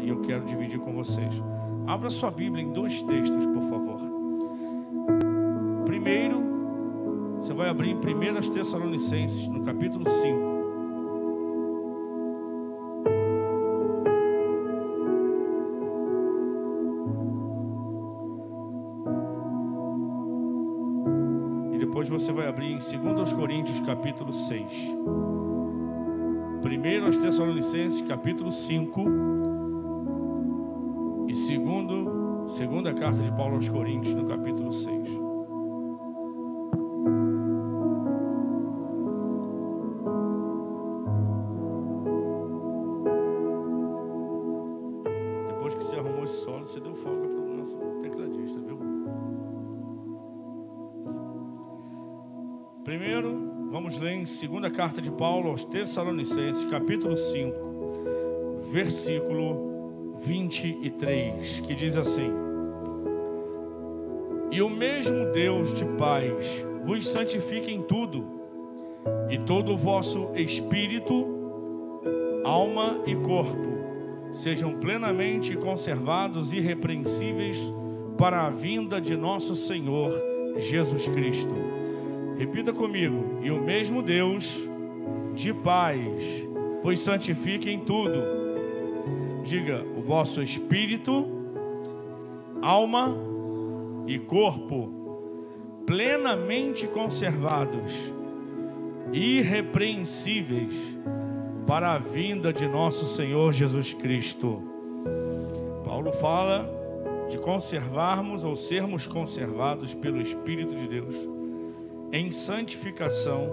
e eu quero dividir com vocês. Abra sua Bíblia em 2 textos, por favor. Primeiro, você vai abrir em 1 Tessalonicenses, no capítulo 5. E depois você vai abrir em 2 Coríntios, capítulo 6. 1 Tessalonicenses, capítulo 5. E segunda carta de Paulo aos Coríntios, no capítulo 6. Depois que você arrumou esse solo, você deu folga para o nosso tecladista, viu? Primeiro, vamos ler em segunda carta de Paulo aos Tessalonicenses, capítulo 5, versículo 23, que diz assim: E o mesmo Deus de paz vos santifique em tudo, e todo o vosso espírito, alma e corpo sejam plenamente conservados e irrepreensíveis para a vinda de nosso Senhor Jesus Cristo. Repita comigo: e o mesmo Deus de paz vos santifique em tudo. Diga: o vosso espírito, alma e corpo plenamente conservados, irrepreensíveis para a vinda de nosso Senhor Jesus Cristo. Paulo fala de conservarmos ou sermos conservados pelo Espírito de Deus em santificação,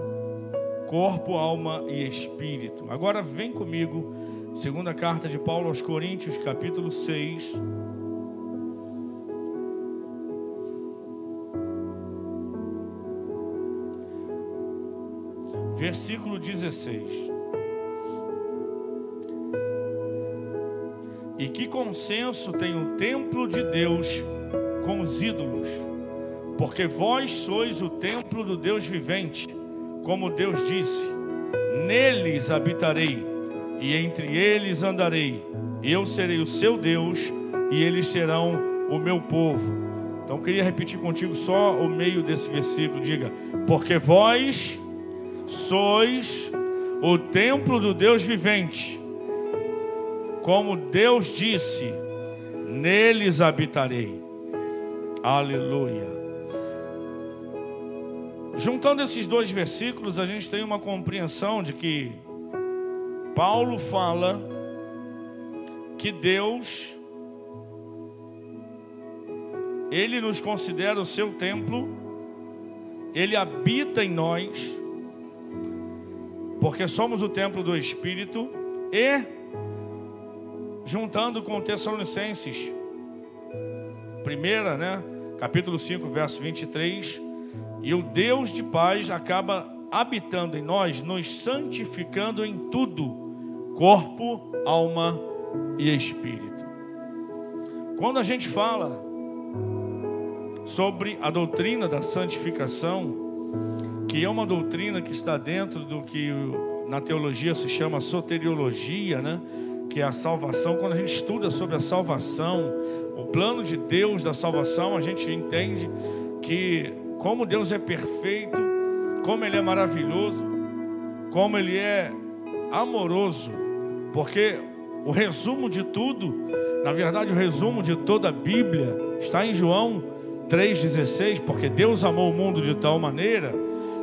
corpo, alma e espírito. Agora vem comigo, segunda carta de Paulo aos Coríntios, capítulo 6. Versículo 16. E que consenso tem o templo de Deus com os ídolos? Porque vós sois o templo do Deus vivente, como Deus disse: neles habitarei, e entre eles andarei, e eu serei o seu Deus, e eles serão o meu povo. Então eu queria repetir contigo só o meio desse versículo. Diga: porque vós sois o templo do Deus vivente, como Deus disse: neles habitarei. Aleluia. Juntando esses 2 versículos, a gente tem uma compreensão de que Paulo fala que Deus, Ele nos considera o seu templo, Ele habita em nós, porque somos o templo do Espírito. E juntando com Tessalonicenses, capítulo 5, verso 23, e o Deus de paz acaba habitando em nós, nos santificando em tudo, corpo, alma e espírito. Quando a gente fala sobre a doutrina da santificação, que é uma doutrina que está dentro do que na teologia se chama soteriologia, que é a salvação. Quando a gente estuda sobre a salvação, o plano de Deus da salvação, a gente entende que como Deus é perfeito, como Ele é maravilhoso, como Ele é amoroso, porque o resumo de tudo, na verdade o resumo de toda a Bíblia está em João 3,16, porque Deus amou o mundo de tal maneira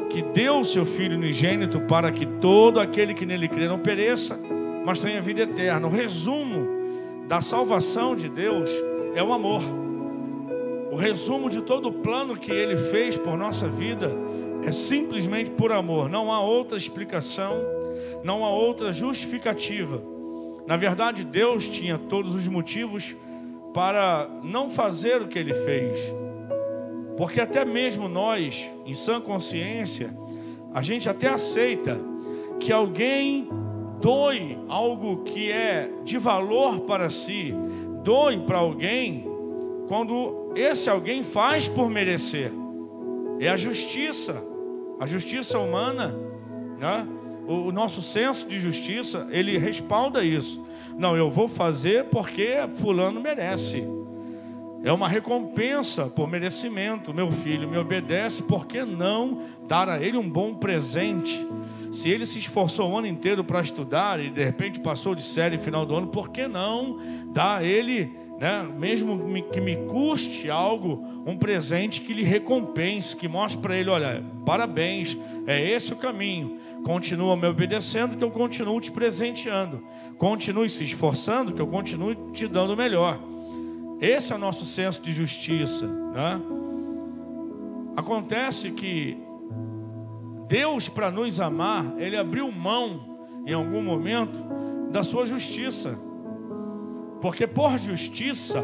que deu o seu Filho unigênito para que todo aquele que nele crê não pereça, mas tenha vida eterna. O resumo da salvação de Deus é o amor. O resumo de todo o plano que Ele fez por nossa vida é simplesmente por amor. Não há outra explicação, não há outra justificativa. Na verdade, Deus tinha todos os motivos para não fazer o que Ele fez. Porque até mesmo nós, em sã consciência, a gente até aceita que alguém doe algo que é de valor para si, doe para alguém, quando esse alguém faz por merecer. É a justiça humana, o nosso senso de justiça, ele respalda isso. Não, eu vou fazer porque fulano merece. É uma recompensa por merecimento. Meu filho me obedece, por que não dar a ele um bom presente? Se ele se esforçou o ano inteiro para estudar e de repente passou de série no final do ano, por que não dar a ele, né, mesmo que me custe algo, um presente que lhe recompense, que mostre para ele, olha, parabéns, é esse o caminho. Continua me obedecendo que eu continuo te presenteando. Continue se esforçando que eu continue te dando o melhor. Esse é o nosso senso de justiça, né? Acontece que Deus, para nos amar, Ele abriu mão, em algum momento, da sua justiça. Porque por justiça,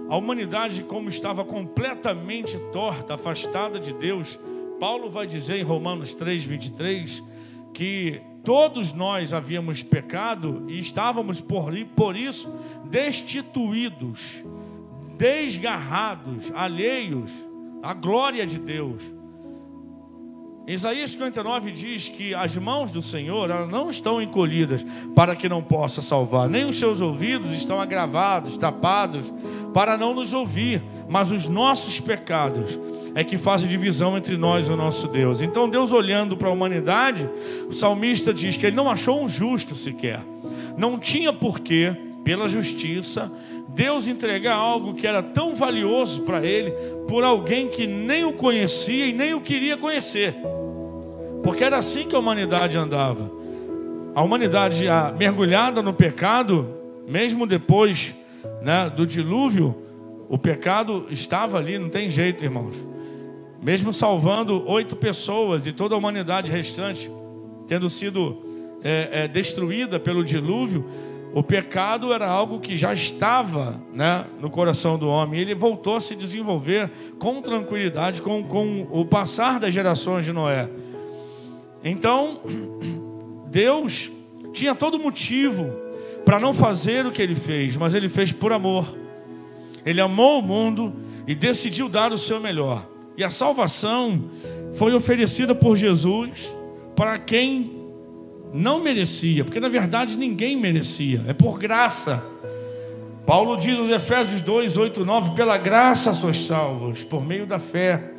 a humanidade, como estava completamente torta, afastada de Deus, Paulo vai dizer em Romanos 3:23, que todos nós havíamos pecado e estávamos por isso destituídos, desgarrados, alheios à glória de Deus. Isaías 59 diz que as mãos do Senhor, elas não estão encolhidas para que não possa salvar, nem os seus ouvidos estão agravados, tapados, para não nos ouvir, mas os nossos pecados é que fazem divisão entre nós e o nosso Deus. Então Deus, olhando para a humanidade, o salmista diz que ele não achou um justo sequer. Não tinha porquê, pela justiça, Deus entregar algo que era tão valioso para ele, por alguém que nem o conhecia e nem o queria conhecer. Porque era assim que a humanidade andava. A humanidade mergulhada no pecado, mesmo depois, né, do dilúvio, o pecado estava ali, não tem jeito, irmãos. Mesmo salvando 8 pessoas e toda a humanidade restante tendo sido destruída pelo dilúvio, o pecado era algo que já estava, né, no coração do homem. Ele voltou a se desenvolver com tranquilidade com o passar das gerações de Noé. Então, Deus tinha todo motivo para não fazer o que Ele fez, mas Ele fez por amor. Ele amou o mundo e decidiu dar o seu melhor. E a salvação foi oferecida por Jesus para quem não merecia, porque na verdade ninguém merecia, é por graça. Paulo diz nos Efésios 2:8-9: pela graça sois salvos, por meio da fé.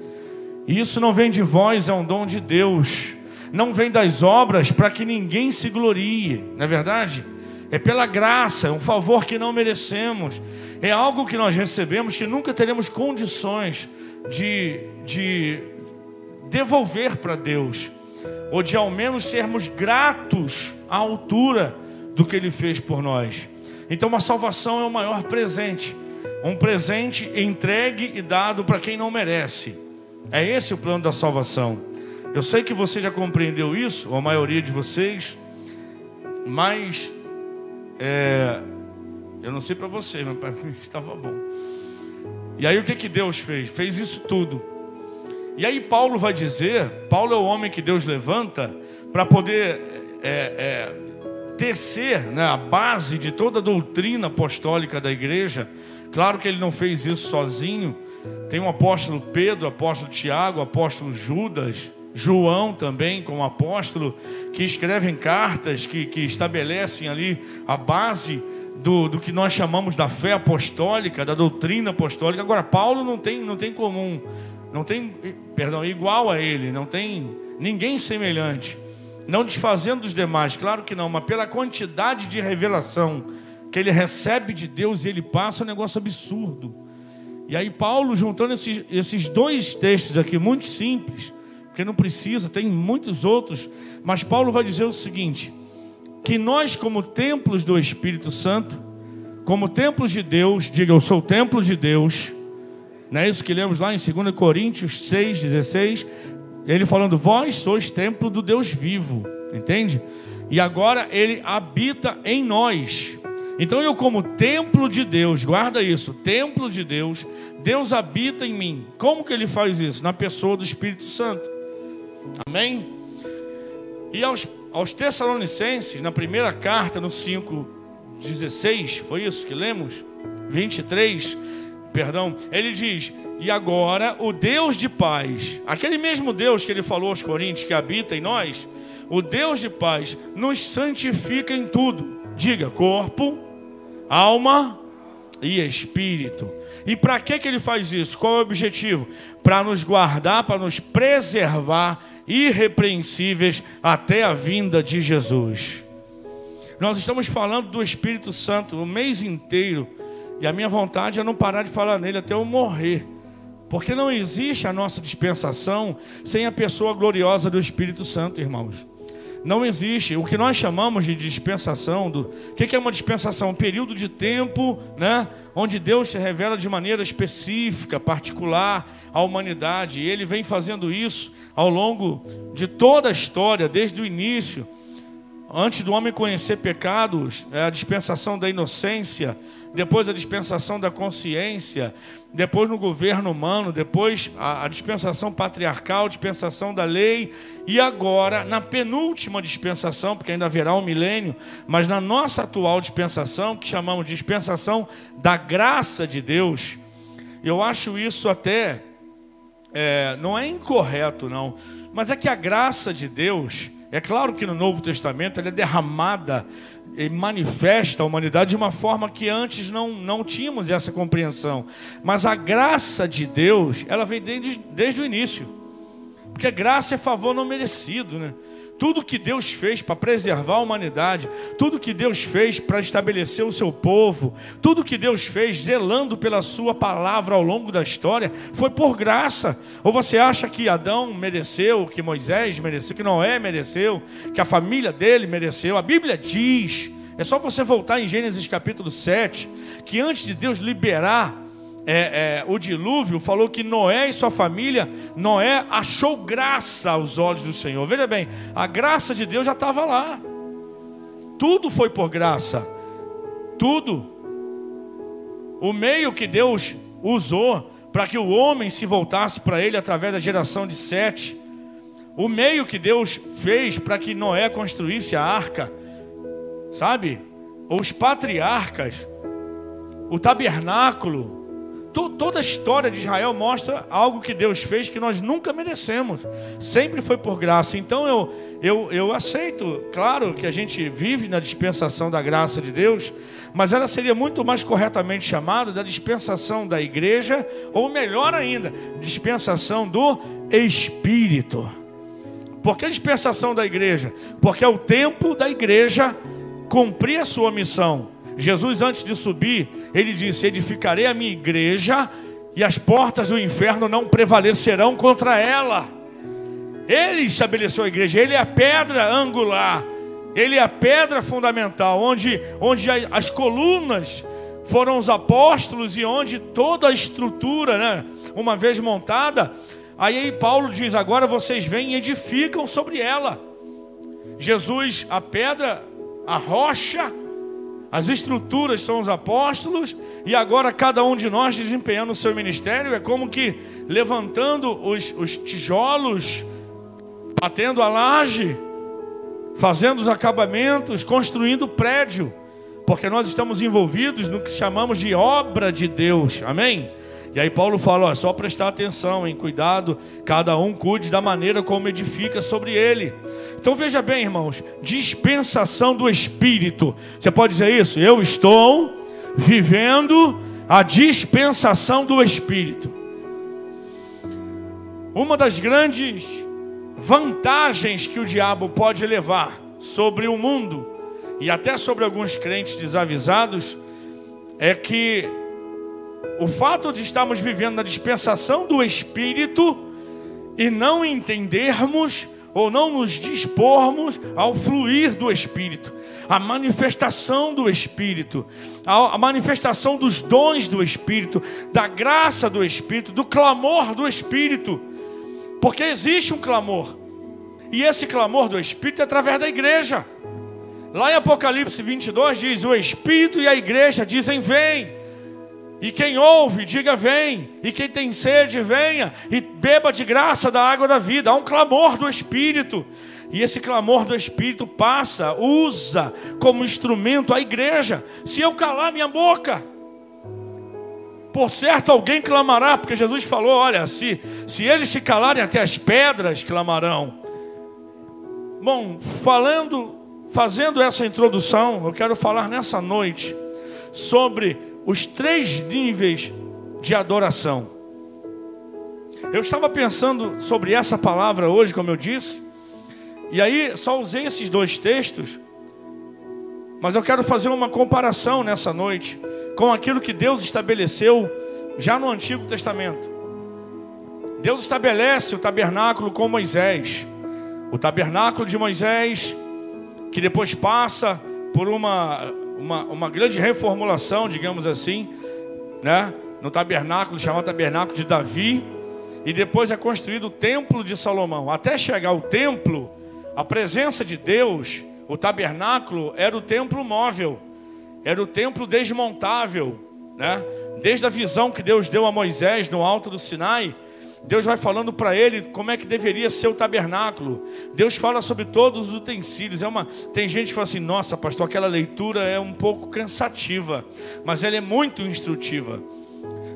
E isso não vem de vós, é um dom de Deus. Não vem das obras para que ninguém se glorie, não é verdade? É pela graça, é um favor que não merecemos. É algo que nós recebemos que nunca teremos condições de devolver para Deus, ou de ao menos sermos gratos à altura do que Ele fez por nós. Então a salvação é o maior presente, um presente entregue e dado para quem não merece. É esse o plano da salvação. Eu sei que você já compreendeu isso, ou a maioria de vocês, mas eu não sei para você, mas para mim estava bom. E aí o que Deus fez? Fez isso tudo. E aí Paulo vai dizer, Paulo é o homem que Deus levanta para poder tecer, né, a base de toda a doutrina apostólica da igreja. Claro que ele não fez isso sozinho. Tem o apóstolo Pedro, o apóstolo Tiago, o apóstolo Judas, João também como apóstolo, que escrevem cartas que estabelecem ali a base do que nós chamamos da fé apostólica, da doutrina apostólica. Agora Paulo não tem comum, não tem, igual a ele, não tem ninguém semelhante, não desfazendo dos demais, claro que não, mas pela quantidade de revelação que ele recebe de Deus e ele passa, é um negócio absurdo. E aí Paulo, juntando esses 2 textos aqui, muito simples, porque não precisa, tem muitos outros, mas Paulo vai dizer o seguinte: que nós, como templos do Espírito Santo, como templos de Deus, diga, eu sou o templo de Deus. Não é isso que lemos lá em 2 Coríntios 6:16, ele falando, vós sois templo do Deus vivo, entende? E agora ele habita em nós. Então eu, como templo de Deus, guarda isso, templo de Deus, Deus habita em mim. Como que ele faz isso? Na pessoa do Espírito Santo. Amém? E aos Tessalonicenses, na primeira carta, no 5:16, foi isso que lemos? 23, perdão, ele diz, e agora o Deus de paz, aquele mesmo Deus que ele falou aos Coríntios que habita em nós, o Deus de paz nos santifica em tudo. Diga, corpo, alma e espírito. E para que ele faz isso? Qual é o objetivo? Para nos guardar, para nos preservar irrepreensíveis até a vinda de Jesus. Nós estamos falando do Espírito Santo o mês inteiro, e a minha vontade é não parar de falar nele até eu morrer, porque não existe a nossa dispensação sem a pessoa gloriosa do Espírito Santo, irmãos. Não existe. O que nós chamamos de dispensação, o que é uma dispensação? Um período de tempo, né, onde Deus se revela de maneira específica, particular à humanidade. E Ele vem fazendo isso ao longo de toda a história, desde o início. Antes do homem conhecer pecados, a dispensação da inocência, depois a dispensação da consciência, depois no governo humano, depois a dispensação patriarcal, dispensação da lei, e agora, na penúltima dispensação, porque ainda haverá um milênio, mas na nossa atual dispensação, que chamamos de dispensação da graça de Deus, eu acho isso até, não é incorreto não, mas é que a graça de Deus, é claro que no Novo Testamento ela é derramada e manifesta a humanidade de uma forma que antes não tínhamos essa compreensão. Mas a graça de Deus, ela vem desde o início. Porque a graça é favor não merecido, né? Tudo que Deus fez para preservar a humanidade, tudo que Deus fez para estabelecer o seu povo, tudo que Deus fez zelando pela sua palavra ao longo da história, foi por graça. Ou você acha que Adão mereceu, que Moisés mereceu, que Noé mereceu, que a família dele mereceu? A Bíblia diz, é só você voltar em Gênesis capítulo 7, que antes de Deus liberar o dilúvio, falou que Noé e sua família, Noé achou graça aos olhos do Senhor. Veja bem, a graça de Deus já estava lá. Tudo foi por graça. Tudo. O meio que Deus usou para que o homem se voltasse para ele através da geração de Sete, o meio que Deus fez para que Noé construísse a arca, sabe? Os patriarcas, o tabernáculo, toda a história de Israel mostra algo que Deus fez que nós nunca merecemos. Sempre foi por graça. Então eu aceito, claro que a gente vive na dispensação da graça de Deus, mas ela seria muito mais corretamente chamada da dispensação da igreja, ou melhor ainda, dispensação do Espírito. Por que dispensação da igreja? Porque é o tempo da igreja cumprir a sua missão. Jesus, antes de subir, ele disse: edificarei a minha igreja e as portas do inferno não prevalecerão contra ela. Ele estabeleceu a igreja, ele é a pedra angular, ele é a pedra fundamental, onde as colunas foram os apóstolos e onde toda a estrutura, né, uma vez montada, aí Paulo diz: agora vocês vêm e edificam sobre ela. Jesus, a pedra, a rocha, as estruturas são os apóstolos, e agora cada um de nós desempenhando o seu ministério é como que levantando os tijolos, batendo a laje, fazendo os acabamentos, construindo o prédio, porque nós estamos envolvidos no que chamamos de obra de Deus, amém? E aí Paulo fala, só prestar atenção, em cuidado, cada um cuide da maneira como edifica sobre ele. Então veja bem, irmãos, dispensação do Espírito. Você pode dizer isso? Eu estou vivendo a dispensação do Espírito. Uma das grandes vantagens que o diabo pode levar sobre o mundo, e até sobre alguns crentes desavisados, é que o fato de estarmos vivendo na dispensação do Espírito e não entendermos ou não nos dispormos ao fluir do Espírito, a manifestação do Espírito, a manifestação dos dons do Espírito, da graça do Espírito, do clamor do Espírito, porque existe um clamor, e esse clamor do Espírito é através da igreja. Lá em Apocalipse 22 diz: o Espírito e a igreja dizem vem. E quem ouve, diga vem. E quem tem sede, venha e beba de graça da água da vida. Há um clamor do Espírito. E esse clamor do Espírito usa como instrumento a igreja. Se eu calar minha boca, por certo alguém clamará. Porque Jesus falou, olha, se eles se calarem, até as pedras clamarão. Bom, fazendo essa introdução, eu quero falar nessa noite sobre os 3 níveis de adoração. Eu estava pensando sobre essa palavra hoje, como eu disse, e aí só usei esses 2 textos, mas eu quero fazer uma comparação nessa noite com aquilo que Deus estabeleceu já no Antigo Testamento. Deus estabelece o tabernáculo com Moisés. O tabernáculo de Moisés, que depois passa por uma grande reformulação, digamos assim, né? No tabernáculo chamado tabernáculo de Davi. E depois é construído o templo de Salomão. Até chegar ao templo, a presença de Deus, o tabernáculo era o templo móvel, era o templo desmontável, né? Desde a visão que Deus deu a Moisés no alto do Sinai, Deus vai falando para ele como é que deveria ser o tabernáculo. Deus fala sobre todos os utensílios. Tem gente que fala assim: nossa, pastor, aquela leitura é um pouco cansativa, mas ela é muito instrutiva.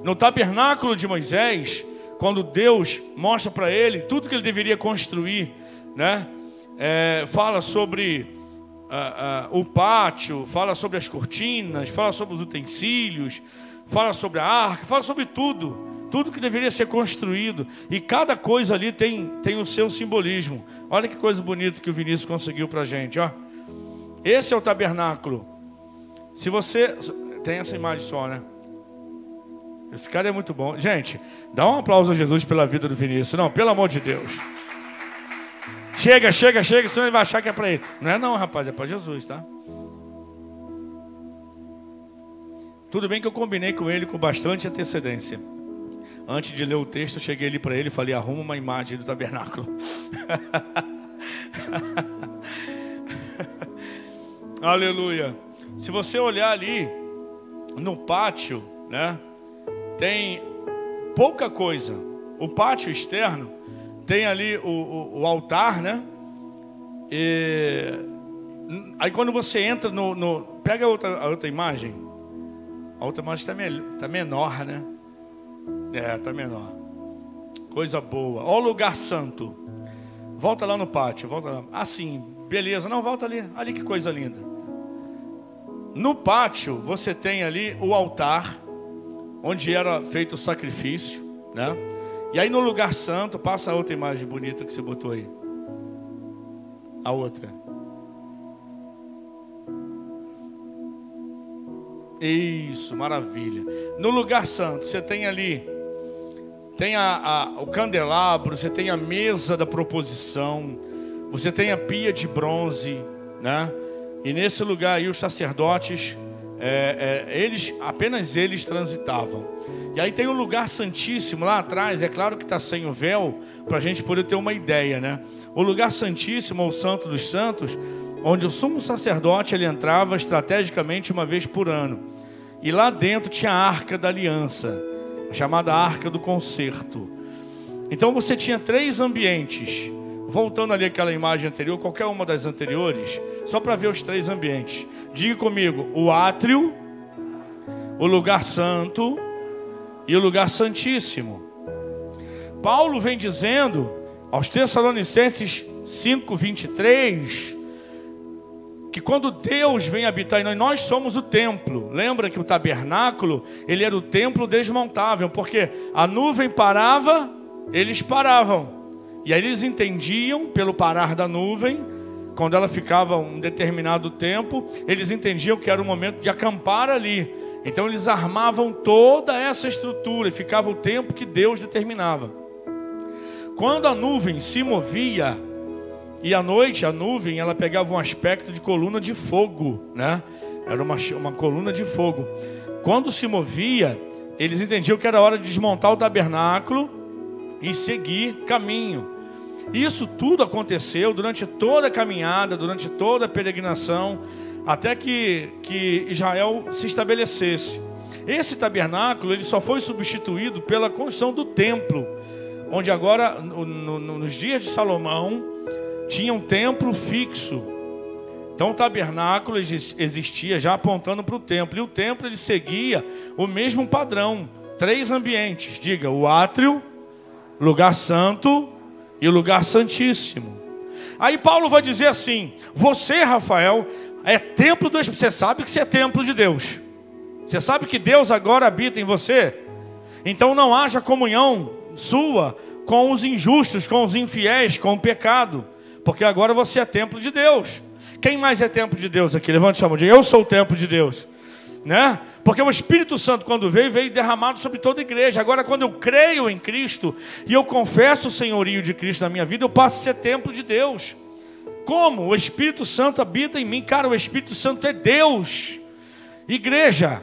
No tabernáculo de Moisés, quando Deus mostra para ele tudo que ele deveria construir, né? Fala sobre o pátio, fala sobre as cortinas, fala sobre os utensílios, fala sobre a arca, fala sobre tudo que deveria ser construído. E cada coisa ali tem o seu simbolismo. Olha que coisa bonita que o Vinícius conseguiu para a gente, ó. Esse é o tabernáculo. Se você... Tem essa imagem só, né? Esse cara é muito bom. Gente, dá um aplauso a Jesus pela vida do Vinícius. Não, pelo amor de Deus. Chega, senão ele vai achar que é para ele. Não é não, rapaz, é para Jesus, tá? Tudo bem que eu combinei com ele com bastante antecedência. Antes de ler o texto, eu cheguei ali para ele e falei: arruma uma imagem do tabernáculo. Aleluia. Se você olhar ali no pátio, né, tem pouca coisa. O pátio externo tem ali o altar, né? E aí quando você entra pega a outra imagem. A outra imagem está menor, né? Está menor. Coisa boa. Olha o lugar santo. Volta lá no pátio, volta lá. Assim, beleza. Não, volta ali. Ali que coisa linda. No pátio você tem ali o altar, onde era feito o sacrifício, né? E aí no lugar santo, passa a outra imagem bonita que você botou aí. A outra. Isso, maravilha. No lugar santo, você tem ali, tem o candelabro, você tem a mesa da proposição, você tem a pia de bronze, né? E nesse lugar aí os sacerdotes, apenas eles transitavam. E aí tem o lugar santíssimo lá atrás, é claro que está sem o véu, para a gente poder ter uma ideia, né? O lugar santíssimo, ou Santo dos Santos, onde o sumo sacerdote ele entrava estrategicamente uma vez por ano. E lá dentro tinha a Arca da Aliança, a chamada Arca do Concerto. Então você tinha 3 ambientes. Voltando ali àquela imagem anterior, qualquer uma das anteriores, só para ver os 3 ambientes. Diga comigo: o átrio, o lugar santo e o lugar santíssimo. Paulo vem dizendo aos Tessalonicenses 5:23 que quando Deus vem habitar em nós somos o templo. Lembra que o tabernáculo, ele era o templo desmontável, porque a nuvem parava, eles paravam. E aí eles entendiam pelo parar da nuvem, quando ela ficava um determinado tempo, eles entendiam que era o momento de acampar ali. Então eles armavam toda essa estrutura e ficava o tempo que Deus determinava. Quando a nuvem se movia, e à noite a nuvem ela pegava um aspecto de coluna de fogo, né? Era uma coluna de fogo. Quando se movia, eles entendiam que era hora de desmontar o tabernáculo e seguir caminho. Isso tudo aconteceu durante toda a caminhada, durante toda a peregrinação, até que Israel se estabelecesse. Esse tabernáculo ele só foi substituído pela construção do templo, onde agora, nos dias de Salomão, tinha um templo fixo. Então o tabernáculo existia já apontando para o templo. E o templo ele seguia o mesmo padrão. 3 ambientes. Diga: o átrio, lugar santo e o lugar santíssimo. Aí Paulo vai dizer assim: você, Rafael, é templo do Espírito. Você sabe que você é templo de Deus. Você sabe que Deus agora habita em você. Então não haja comunhão sua com os injustos, com os infiéis, com o pecado, porque agora você é templo de Deus. Quem mais é templo de Deus aqui? Levante sua mão, diga: eu sou o templo de Deus, né? Porque o Espírito Santo, quando veio derramado sobre toda a igreja. Agora, quando eu creio em Cristo e eu confesso o senhorio de Cristo na minha vida, eu passo a ser templo de Deus. Como? O Espírito Santo habita em mim. Cara, o Espírito Santo é Deus. Igreja,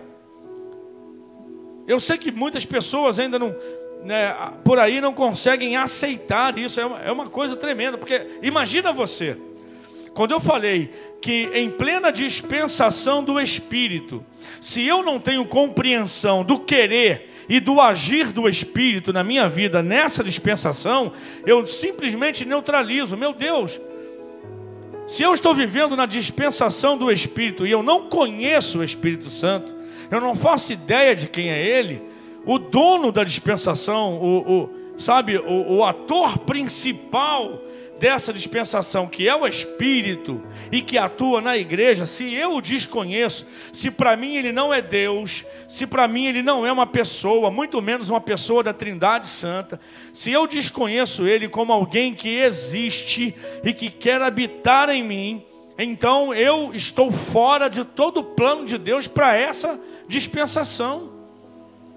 eu sei que muitas pessoas ainda não, né, por aí não conseguem aceitar isso. É uma coisa tremenda, porque imagina você, quando eu falei que em plena dispensação do Espírito, se eu não tenho compreensão do querer e do agir do Espírito na minha vida nessa dispensação, eu simplesmente neutralizo. Meu Deus, se eu estou vivendo na dispensação do Espírito e eu não conheço o Espírito Santo, eu não faço ideia de quem é Ele, o dono da dispensação, o ator principal dessa dispensação, que é o Espírito e que atua na igreja, se eu o desconheço, se para mim ele não é Deus, se para mim ele não é uma pessoa, muito menos uma pessoa da Trindade Santa, se eu desconheço ele como alguém que existe e que quer habitar em mim, então eu estou fora de todo o plano de Deus para essa dispensação.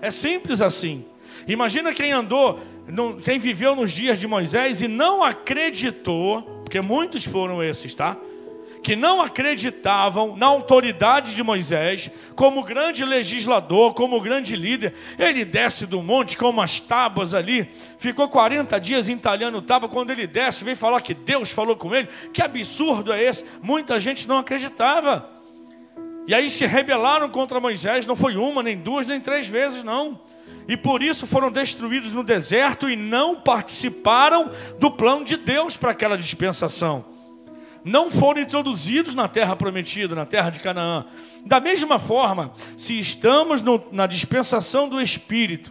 É simples assim. Imagina quem viveu nos dias de Moisés e não acreditou, porque muitos foram esses, tá? Que não acreditavam na autoridade de Moisés como grande legislador, como grande líder. Ele desce do monte com umas tábuas ali, ficou 40 dias entalhando tábua. Quando ele desce, vem falar que Deus falou com ele. Que absurdo é esse? Muita gente não acreditava. E aí se rebelaram contra Moisés. Não foi uma, nem duas, nem três vezes, não. E por isso foram destruídos no deserto e não participaram do plano de Deus para aquela dispensação. Não foram introduzidos na terra prometida, na terra de Canaã. Da mesma forma, se estamos na dispensação do Espírito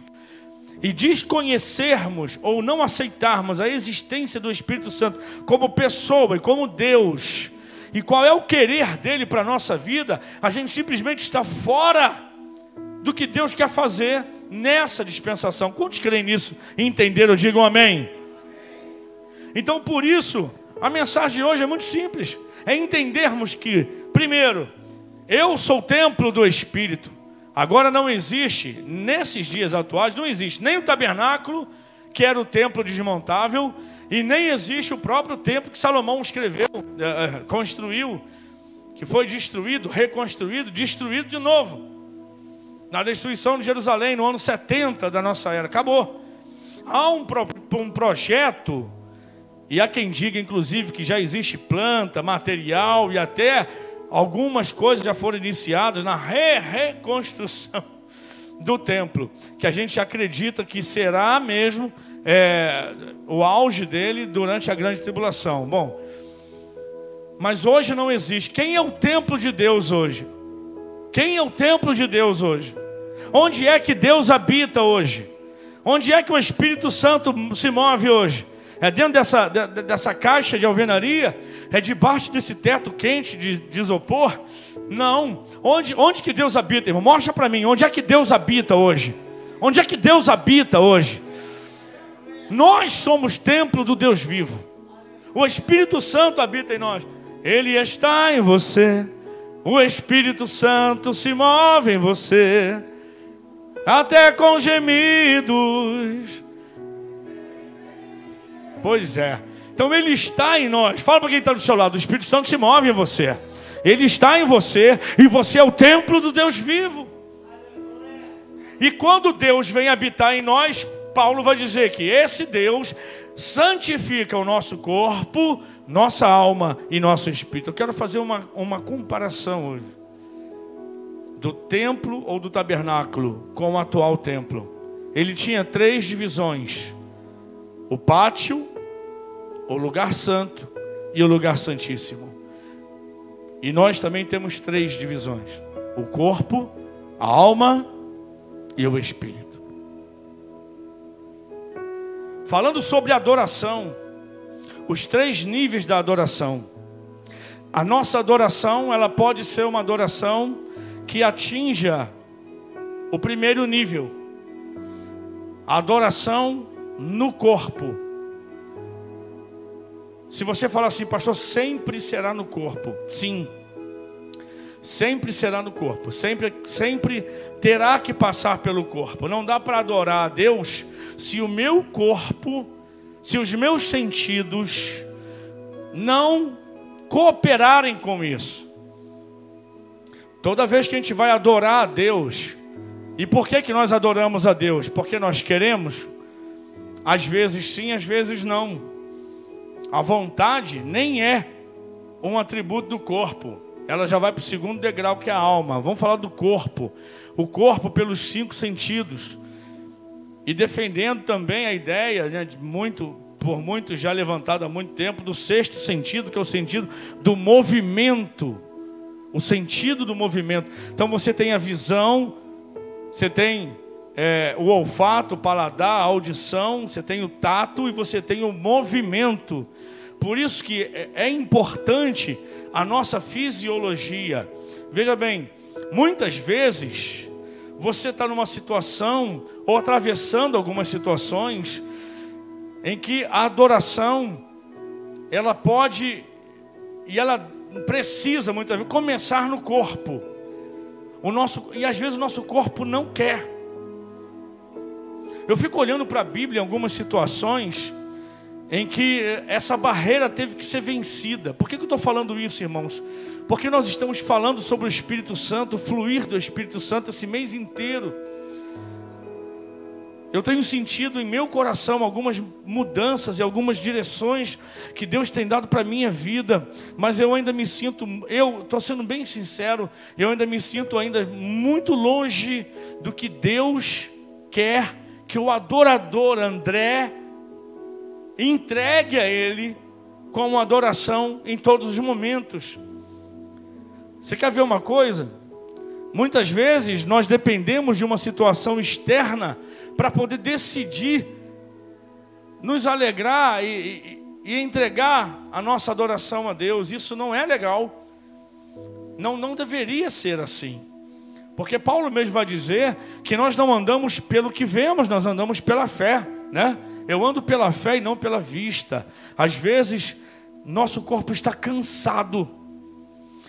e desconhecermos ou não aceitarmos a existência do Espírito Santo como pessoa e como Deus, e qual é o querer dele para a nossa vida, a gente simplesmente está fora do que Deus quer fazer nessa dispensação. Quantos creem nisso e entenderam? Digam amém. Então, por isso, a mensagem de hoje é muito simples. É entendermos que, primeiro, eu sou o templo do Espírito. Agora não existe, nesses dias atuais, não existe nem o tabernáculo, que era o templo desmontável, e nem existe o próprio templo que Salomão construiu, que foi destruído, reconstruído, destruído de novo. Na destruição de Jerusalém, no ano 70 da nossa era. Acabou. Há um projeto, e há quem diga, inclusive, que já existe planta, material, e até algumas coisas já foram iniciadas na reconstrução do templo, que a gente acredita que será mesmo o auge dele durante a grande tribulação. Bom, mas hoje não existe. Quem é o templo de Deus hoje? Quem é o templo de Deus hoje? Onde é que Deus habita hoje? Onde é que o Espírito Santo se move hoje? É dentro dessa caixa de alvenaria? É debaixo desse teto quente de isopor? Não. Onde que Deus habita, irmão? Mostra para mim, onde é que Deus habita hoje? Onde é que Deus habita hoje? Nós somos templo do Deus vivo. O Espírito Santo habita em nós. Ele está em você. O Espírito Santo se move em você, até com gemidos. Pois é. Então ele está em nós. Fala para quem está do seu lado. O Espírito Santo se move em você. Ele está em você. E você é o templo do Deus vivo. E quando Deus vem habitar em nós, Paulo vai dizer que esse Deus santifica o nosso corpo, nossa alma e nosso espírito. Eu quero fazer uma comparação hoje do templo ou do tabernáculo com o atual templo. Ele tinha 3 divisões: o pátio, o lugar santo e o lugar santíssimo. E nós também temos 3 divisões: o corpo, a alma e o espírito. Falando sobre adoração, os 3 níveis da adoração. A nossa adoração, ela pode ser uma adoração que atinja o primeiro nível. A adoração no corpo. Se você falar assim, pastor, sempre será no corpo. Sim. Sempre será no corpo. Sempre terá que passar pelo corpo. Não dá para adorar a Deus se o meu corpo, se os meus sentidos não cooperarem com isso. Toda vez que a gente vai adorar a Deus, e por que nós adoramos a Deus? Porque nós queremos? Às vezes sim, às vezes não. A vontade nem é um atributo do corpo. Ela já vai para o segundo degrau, que é a alma. Vamos falar do corpo. O corpo pelos 5 sentidos. E defendendo também a ideia, né, por muitos já levantada há muito tempo, do 6º sentido, que é o sentido do movimento. O sentido do movimento. Então você tem a visão, você tem o olfato, o paladar, a audição, você tem o tato e você tem o movimento. Por isso que é importante a nossa fisiologia. Veja bem, muitas vezes você está numa situação ou atravessando algumas situações em que a adoração, ela pode e ela precisa muitas vezes começar no corpo. E às vezes o nosso corpo não quer. Eu fico olhando para a Bíblia em algumas situações em que essa barreira teve que ser vencida. Por que eu estou falando isso, irmãos? Porque nós estamos falando sobre o Espírito Santo, o fluir do Espírito Santo esse mês inteiro. Eu tenho sentido em meu coração algumas mudanças e algumas direções que Deus tem dado para a minha vida, mas eu ainda me sinto, eu estou sendo bem sincero, eu ainda me sinto ainda muito longe do que Deus quer que o adorador André entregue a Ele como adoração em todos os momentos. Você quer ver uma coisa? Muitas vezes nós dependemos de uma situação externa para poder decidir nos alegrar e entregar a nossa adoração a Deus. Isso não é legal. Não deveria ser assim. Porque Paulo mesmo vai dizer que nós não andamos pelo que vemos, nós andamos pela fé, né? Eu ando pela fé e não pela vista. Às vezes, nosso corpo está cansado.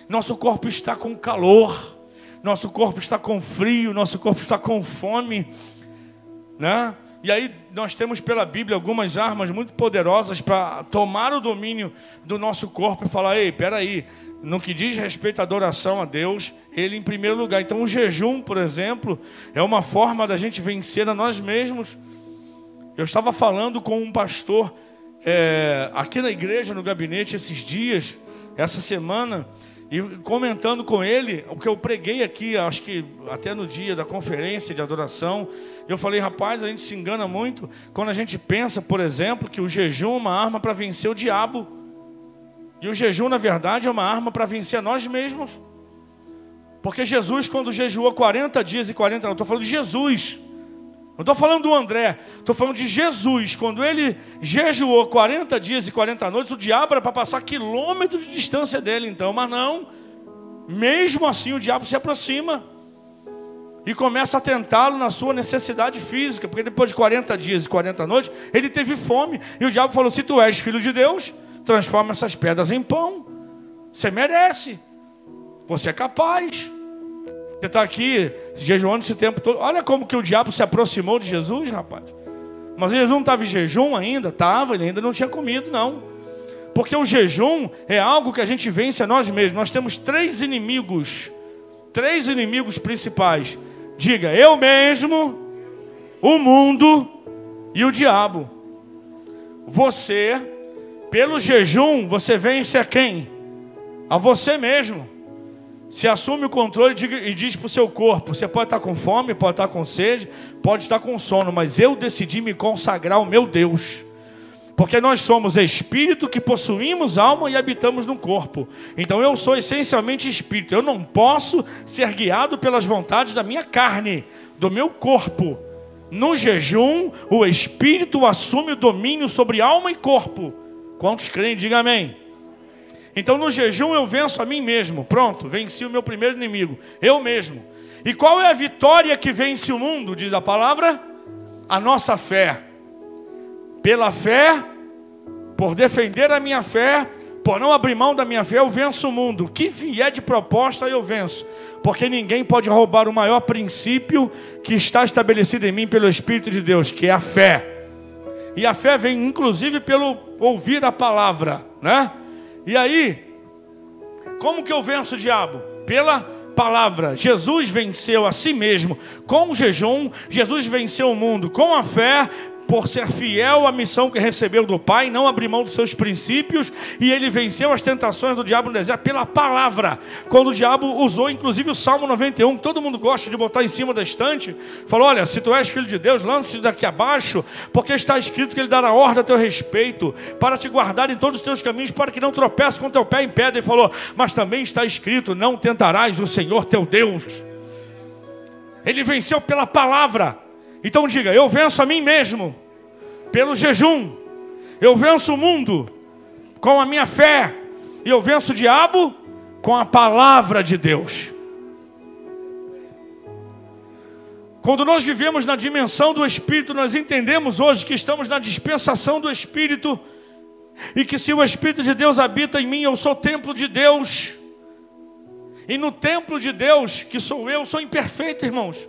Nosso corpo está com calor. Nosso corpo está com frio. Nosso corpo está com fome, né? E aí nós temos pela Bíblia algumas armas muito poderosas para tomar o domínio do nosso corpo e falar, ei, peraí, no que diz respeito à adoração a Deus, Ele em primeiro lugar. Então o jejum, por exemplo, é uma forma da gente vencer a nós mesmos. Eu estava falando com um pastor aqui na igreja, no gabinete, esses dias, essa semana, e comentando com ele o que eu preguei aqui, acho que até no dia da conferência de adoração. Eu falei, rapaz, a gente se engana muito quando a gente pensa, por exemplo, que o jejum é uma arma para vencer o diabo. E o jejum, na verdade, é uma arma para vencer a nós mesmos. Porque Jesus, quando jejuou 40 dias e 40 noites, eu estou falando de Jesus. Não estou falando do André, estou falando de Jesus. Quando ele jejuou 40 dias e 40 noites, o diabo era para passar quilômetros de distância dele, então. Mas não, mesmo assim o diabo se aproxima e começa a tentá-lo na sua necessidade física. Porque depois de 40 dias e 40 noites, ele teve fome. E o diabo falou, se tu és filho de Deus, transforma essas pedras em pão. Você merece, você é capaz. Você está aqui jejuando esse tempo todo. Olha como que o diabo se aproximou de Jesus, rapaz. Mas Jesus não estava em jejum ainda? Estava, ele ainda não tinha comido, não. Porque o jejum é algo que a gente vence a nós mesmos. Nós temos 3 inimigos. 3 inimigos principais. Diga, eu mesmo, o mundo e o diabo. Você, pelo jejum, você vence a quem? A você mesmo. Se assume o controle e diz para o seu corpo, você pode estar com fome, pode estar com sede, pode estar com sono, mas eu decidi me consagrar ao meu Deus. Porque nós somos espírito que possuímos alma e habitamos no corpo. Então eu sou essencialmente espírito. Eu não posso ser guiado pelas vontades da minha carne, do meu corpo. No jejum, o espírito assume o domínio sobre alma e corpo. Quantos creem? Diga amém. Então no jejum eu venço a mim mesmo. Pronto, venci o meu primeiro inimigo, eu mesmo. E qual é a vitória que vence o mundo, diz a palavra? A nossa fé. Pela fé, por defender a minha fé, por não abrir mão da minha fé, eu venço o mundo. O que vier de proposta eu venço. Porque ninguém pode roubar o maior princípio que está estabelecido em mim pelo Espírito de Deus, que é a fé. E a fé vem inclusive pelo ouvir a palavra, né? E aí, como que eu venço o diabo? Pela palavra. Jesus venceu a si mesmo com o jejum. Jesus venceu o mundo com a fé, por ser fiel à missão que recebeu do Pai, não abrir mão dos seus princípios. E ele venceu as tentações do diabo no deserto pela palavra. Quando o diabo usou inclusive o Salmo 91, que todo mundo gosta de botar em cima da estante, falou: olha, se tu és filho de Deus, lance-te daqui abaixo, porque está escrito que ele dará ordem a teu respeito, para te guardar em todos os teus caminhos, para que não tropece com teu pé em pedra. Ele falou: mas também está escrito, não tentarás o Senhor teu Deus. Ele venceu pela palavra. Então diga: eu venço a mim mesmo pelo jejum. Eu venço o mundo com a minha fé. E eu venço o diabo com a palavra de Deus. Quando nós vivemos na dimensão do Espírito, nós entendemos hoje que estamos na dispensação do Espírito. E que se o Espírito de Deus habita em mim, eu sou templo de Deus. E no templo de Deus, que sou eu, sou imperfeito, irmãos.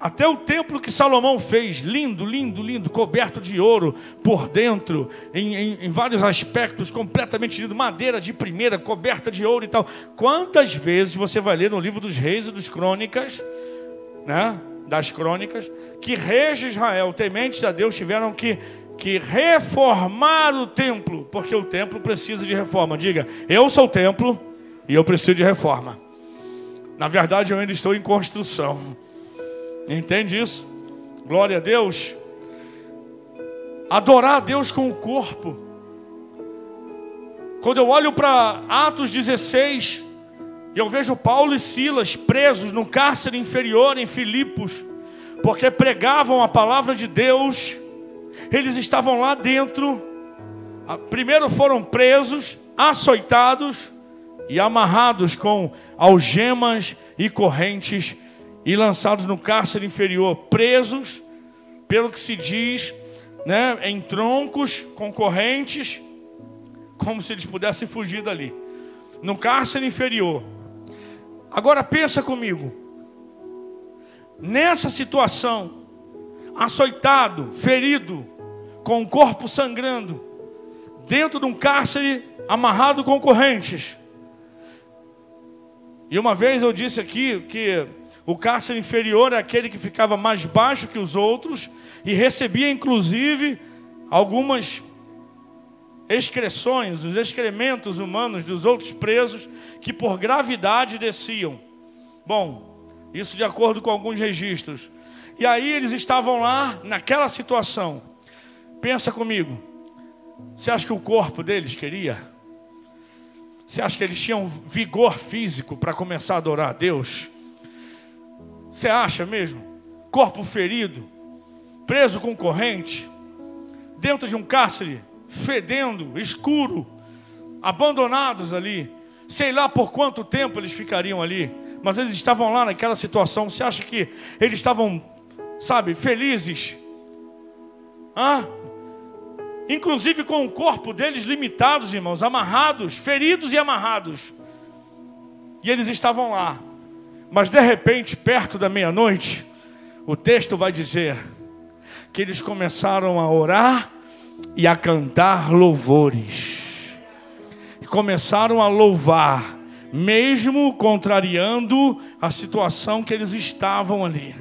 Até o templo que Salomão fez, lindo, lindo, lindo, coberto de ouro por dentro, em vários aspectos, completamente lindo, madeira de primeira, coberta de ouro e tal. Quantas vezes você vai ler no livro dos reis e dos crônicas, né, das crônicas, que reis de Israel, tementes a Deus, tiveram que reformar o templo, porque o templo precisa de reforma. Diga: eu sou o templo e eu preciso de reforma. Na verdade, eu ainda estou em construção. Entende isso? Glória a Deus. Adorar a Deus com o corpo. Quando eu olho para Atos 16, eu vejo Paulo e Silas presos no cárcere inferior em Filipos, porque pregavam a palavra de Deus. Eles estavam lá dentro. Primeiro foram presos, açoitados e amarrados com algemas e correntes, e lançados no cárcere inferior, presos, pelo que se diz, né, em troncos, com correntes, como se eles pudessem fugir dali, no cárcere inferior. Agora pensa comigo, nessa situação, açoitado, ferido, com o corpo sangrando, dentro de um cárcere amarrado com correntes. E uma vez eu disse aqui que o cárcere inferior é aquele que ficava mais baixo que os outros e recebia inclusive algumas excreções, os excrementos humanos dos outros presos, que por gravidade desciam. Bom, isso de acordo com alguns registros. E aí eles estavam lá naquela situação. Pensa comigo, você acha que o corpo deles queria? Você acha que eles tinham vigor físico para começar a adorar a Deus? Você acha mesmo? Corpo ferido, preso com corrente, dentro de um cárcere, fedendo, escuro, abandonados ali. Sei lá por quanto tempo eles ficariam ali, mas eles estavam lá naquela situação. Você acha que eles estavam, sabe, felizes? Inclusive com o corpo deles limitados, irmãos, amarrados, feridos e amarrados. E eles estavam lá. Mas de repente, perto da meia-noite, o texto vai dizer que eles começaram a orar e a cantar louvores. E começaram a louvar, mesmo contrariando a situação que eles estavam ali.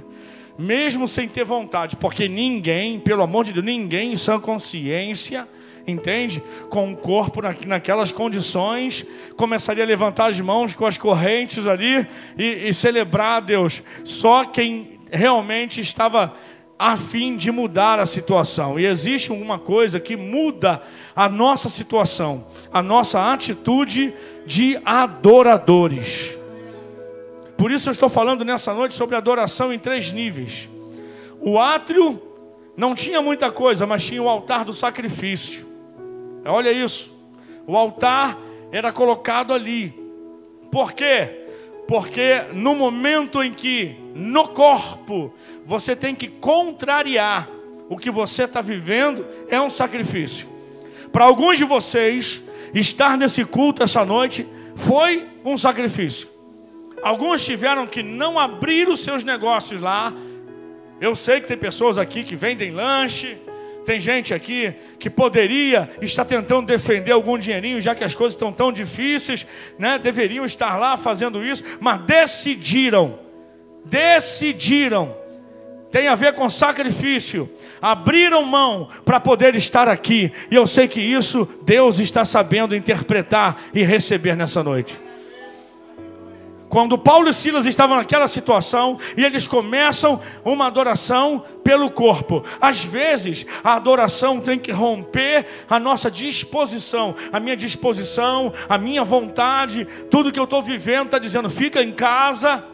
Mesmo sem ter vontade, porque ninguém, pelo amor de Deus, ninguém em sã consciência, entende? Com o corpo naquelas condições, começaria a levantar as mãos com as correntes ali e celebrar a Deus. Só quem realmente estava a fim de mudar a situação. E existe uma coisa que muda a nossa situação, a nossa atitude de adoradores. Por isso eu estou falando nessa noite sobre adoração em 3 níveis. O átrio Não tinha muita coisa, mas tinha o altar do sacrifício. Olha isso. O altar era colocado ali. Por quê? Porque no momento em que no corpo você tem que contrariar o que você está vivendo, é um sacrifício. Para alguns de vocês, estar nesse culto essa noite foi um sacrifício. Alguns tiveram que não abrir os seus negócios lá. Eu sei que tem pessoas aqui que vendem lanche. Tem gente aqui que poderia estar tentando defender algum dinheirinho, já que as coisas estão tão difíceis, né? Deveriam estar lá fazendo isso, mas decidiram. Tem a ver com sacrifício. Abriram mão para poder estar aqui. E eu sei que isso Deus está sabendo interpretar e receber nessa noite. Quando Paulo e Silas estavam naquela situação e eles começam uma adoração pelo corpo. Às vezes a adoração tem que romper a nossa disposição, a minha disposição, a minha vontade. Tudo que eu estou vivendo está dizendo, fica em casa.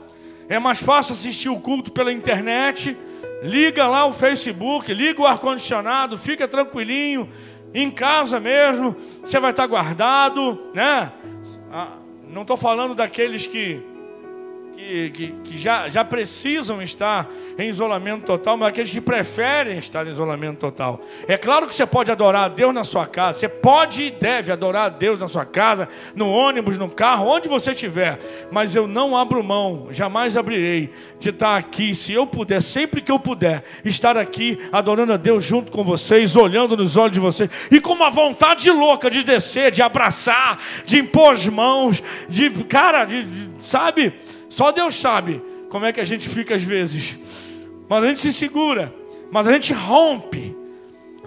É mais fácil assistir o culto pela internet. Liga lá o Facebook, liga o ar-condicionado, fica tranquilinho. Em casa mesmo, você vai estar guardado, né? Não estou falando daqueles que já precisam estar em isolamento total, mas aqueles que preferem estar em isolamento total. É claro que você pode adorar a Deus na sua casa. Você pode e deve adorar a Deus na sua casa, no ônibus, no carro, onde você estiver. Mas eu não abro mão, jamais abrirei, de estar aqui, se eu puder, sempre que eu puder, estar aqui adorando a Deus junto com vocês, olhando nos olhos de vocês, e com uma vontade louca de descer, de abraçar, de impor as mãos, sabe? Só Deus sabe como é que a gente fica às vezes. Mas a gente se segura. Mas a gente rompe.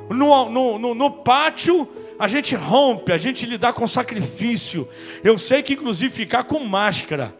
No pátio, a gente rompe. A gente lidar com sacrifício. Eu sei que inclusive ficar com máscara,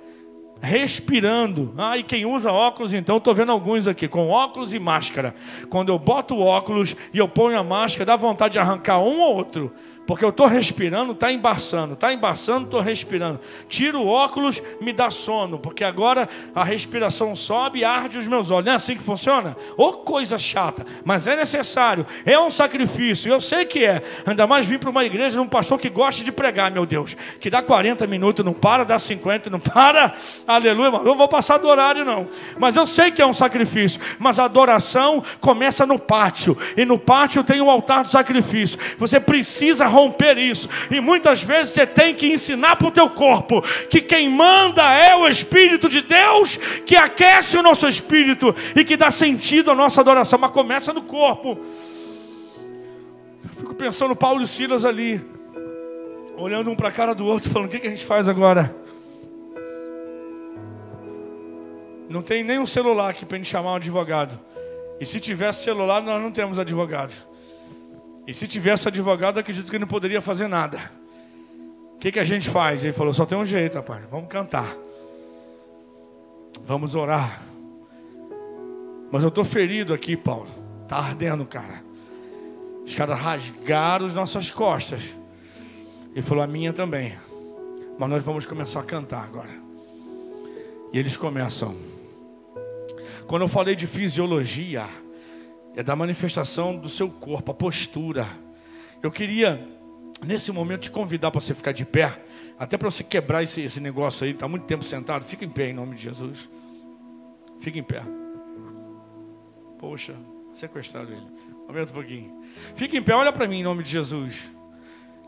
respirando. E quem usa óculos, então, estou vendo alguns aqui, com óculos e máscara. Quando eu boto o óculos e eu ponho a máscara, dá vontade de arrancar um ou outro. Porque eu estou respirando, está embaçando, estou respirando. Tiro o óculos, me dá sono, porque agora a respiração sobe e arde os meus olhos. Não é assim que funciona? Ô coisa chata, mas é necessário, é um sacrifício, eu sei que é. Ainda mais vir para uma igreja de um pastor que gosta de pregar, meu Deus, que dá 40 minutos, não para, dá 50, não para, aleluia, mas eu não vou passar do horário não. Mas eu sei que é um sacrifício, mas a adoração começa no pátio, e no pátio tem o altar do sacrifício. Você precisa romper isso, e muitas vezes você tem que ensinar para o teu corpo que quem manda é o Espírito de Deus, que aquece o nosso espírito e que dá sentido à nossa adoração, mas começa no corpo. Eu fico pensando Paulo e Silas ali, olhando um para a cara do outro, falando, o que a gente faz agora? Não tem nem um celular aqui para a gente chamar um advogado, e se tivesse celular nós não temos advogado. E se tivesse advogado, acredito que ele não poderia fazer nada. O que a gente faz? Ele falou, só tem um jeito, rapaz. Vamos cantar. Vamos orar. Mas eu estou ferido aqui, Paulo. Está ardendo, cara. Os caras rasgaram as nossas costas. Ele falou, a minha também. Mas nós vamos começar a cantar agora. E eles começam. Quando eu falei de fisiologia, é da manifestação do seu corpo, a postura. Eu queria, nesse momento, te convidar para você ficar de pé. Até para você quebrar esse negócio aí. Está muito tempo sentado. Fica em pé em nome de Jesus. Fica em pé. Poxa, sequestrado ele. Aumenta um pouquinho. Fica em pé, olha para mim em nome de Jesus.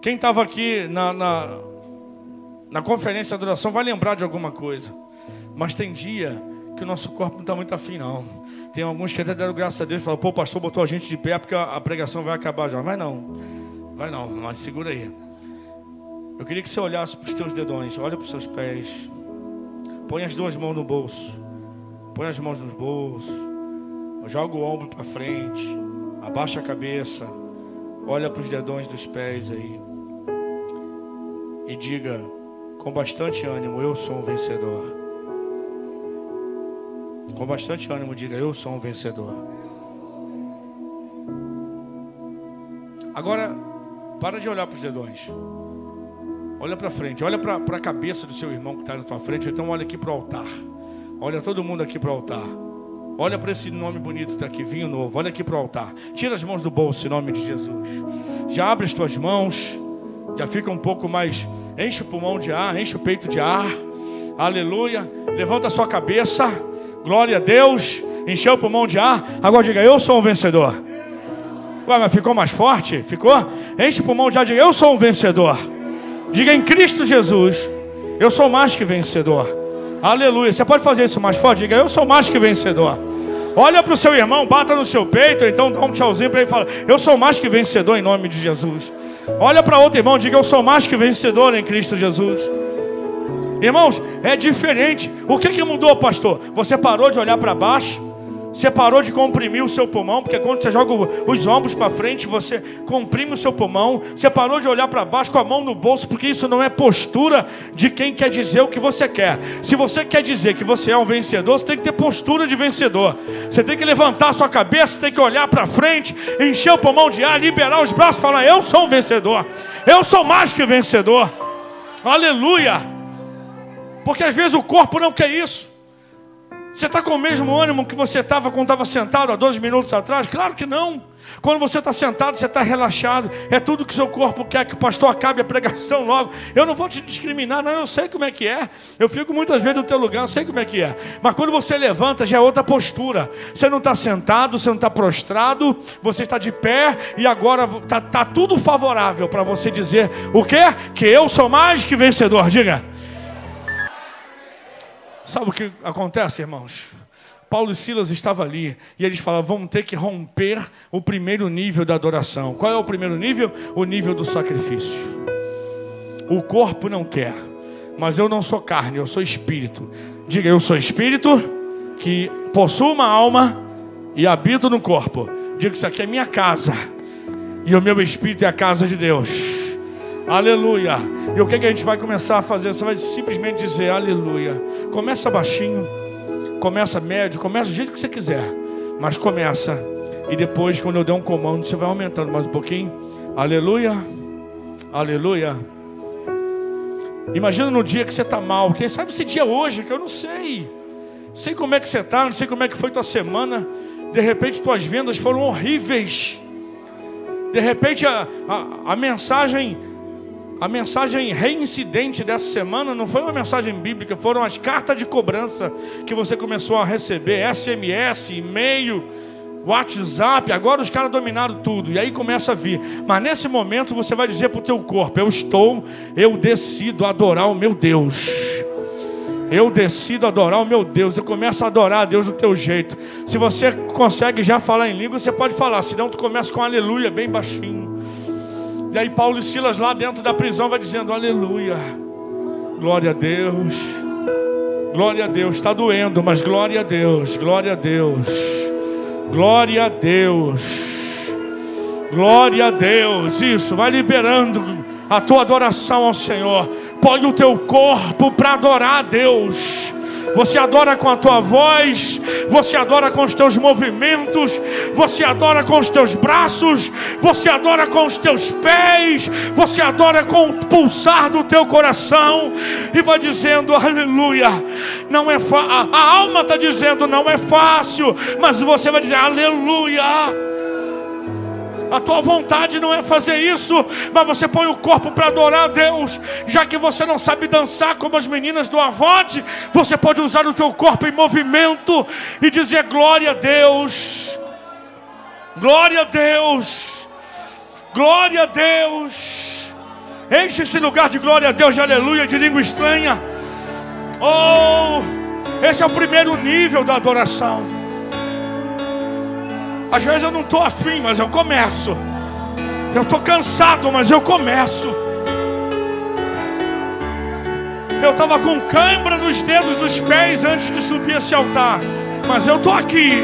Quem estava aqui na conferência de adoração vai lembrar de alguma coisa. Mas tem dia que o nosso corpo não está muito afim não. Tem alguns que até deram graças a Deus e falaram, pô, o pastor botou a gente de pé porque a pregação vai acabar já. Vai não, mas segura aí. Eu queria que você olhasse para os teus dedões, olha para os seus pés. Põe as duas mãos no bolso. Põe as mãos nos bolsos. Joga o ombro para frente. Abaixa a cabeça. Olha para os dedões dos pés aí. E diga com bastante ânimo, eu sou um vencedor. Com bastante ânimo, diga, eu sou um vencedor. Agora, para de olhar para os dedões. Olha para frente, olha para a cabeça do seu irmão que está na tua frente. Então olha aqui para o altar. Olha todo mundo aqui para o altar. Olha para esse nome bonito que está aqui, vinho novo. Olha aqui para o altar. Tira as mãos do bolso em nome de Jesus. Já abre as tuas mãos. Já fica um pouco mais. Enche o pulmão de ar, enche o peito de ar. Aleluia. Levanta a sua cabeça. Glória a Deus. Encheu o pulmão de ar. Agora diga, eu sou um vencedor. Ué, mas ficou mais forte? Ficou? Enche o pulmão de ar, diga, eu sou um vencedor. Diga, em Cristo Jesus, eu sou mais que vencedor. Aleluia. Você pode fazer isso mais forte? Diga, eu sou mais que vencedor. Olha para o seu irmão, bata no seu peito, então dá um tchauzinho para ele e fala, eu sou mais que vencedor em nome de Jesus. Olha para outro irmão, diga, eu sou mais que vencedor em Cristo Jesus. Irmãos, é diferente. O que mudou, pastor? Você parou de olhar para baixo? Você parou de comprimir o seu pulmão? Porque quando você joga os ombros para frente, você comprime o seu pulmão. Você parou de olhar para baixo com a mão no bolso, porque isso não é postura de quem quer dizer o que você quer. Se você quer dizer que você é um vencedor, você tem que ter postura de vencedor. Você tem que levantar a sua cabeça, tem que olhar para frente, encher o pulmão de ar, liberar os braços e falar, eu sou um vencedor. Eu sou mais que vencedor. Aleluia. Porque às vezes o corpo não quer isso. Você está com o mesmo ânimo que você estava quando estava sentado há 2 minutos atrás? Claro que não. Quando você está sentado, você está relaxado. É tudo que o seu corpo quer, que o pastor acabe a pregação logo. Eu não vou te discriminar, não, eu sei como é que é. Eu fico muitas vezes no teu lugar, eu sei como é que é. Mas quando você levanta, já é outra postura. Você não está sentado, você não está prostrado, você está de pé. E agora está tudo favorável para você dizer o quê? Que eu sou mais que vencedor. Diga. Sabe o que acontece, irmãos? Paulo e Silas estavam ali e eles falavam, vamos ter que romper o primeiro nível da adoração. Qual é o primeiro nível? O nível do sacrifício. O corpo não quer, mas eu não sou carne, eu sou espírito. Diga, eu sou espírito que possuo uma alma e habito no corpo. Diga, isso aqui é minha casa e o meu espírito é a casa de Deus. Aleluia. E o que a gente vai começar a fazer? Você vai simplesmente dizer aleluia. Começa baixinho, começa médio, começa do jeito que você quiser, mas começa. E depois, quando eu der um comando, você vai aumentando mais um pouquinho. Aleluia. Aleluia. Imagina no dia que você está mal. Quem sabe esse dia hoje, que eu não sei. Sei como é que você está, não sei como é que foi tua semana. De repente tuas vendas foram horríveis. De repente a mensagem reincidente dessa semana não foi uma mensagem bíblica, foram as cartas de cobrança que você começou a receber, SMS, e-mail, WhatsApp. Agora os caras dominaram tudo, e aí começa a vir. Mas nesse momento você vai dizer para o teu corpo, eu decido adorar o meu Deus. Eu decido adorar o meu Deus. Eu começo a adorar a Deus do teu jeito. Se você consegue já falar em língua, você pode falar, senão tu começa com aleluia bem baixinho. E aí Paulo e Silas lá dentro da prisão vai dizendo aleluia, glória a Deus, glória a Deus. Está doendo, mas glória a Deus, glória a Deus, glória a Deus, glória a Deus. Isso, vai liberando a tua adoração ao Senhor. Põe o teu corpo para adorar a Deus. Você adora com a tua voz, você adora com os teus movimentos, você adora com os teus braços, você adora com os teus pés, você adora com o pulsar do teu coração. E vai dizendo aleluia. Não é a alma está dizendo não é fácil, mas você vai dizer aleluia. A tua vontade não é fazer isso, mas você põe o corpo para adorar a Deus. Já que você não sabe dançar como as meninas do Avante, você pode usar o teu corpo em movimento e dizer glória a Deus, glória a Deus, glória a Deus. Enche esse lugar de glória a Deus, de aleluia, de língua estranha. Oh, esse é o primeiro nível da adoração. Às vezes eu não estou afim, mas eu começo. Eu estou cansado, mas eu começo. Eu estava com cãibra nos dedos dos pés antes de subir esse altar, mas eu estou aqui.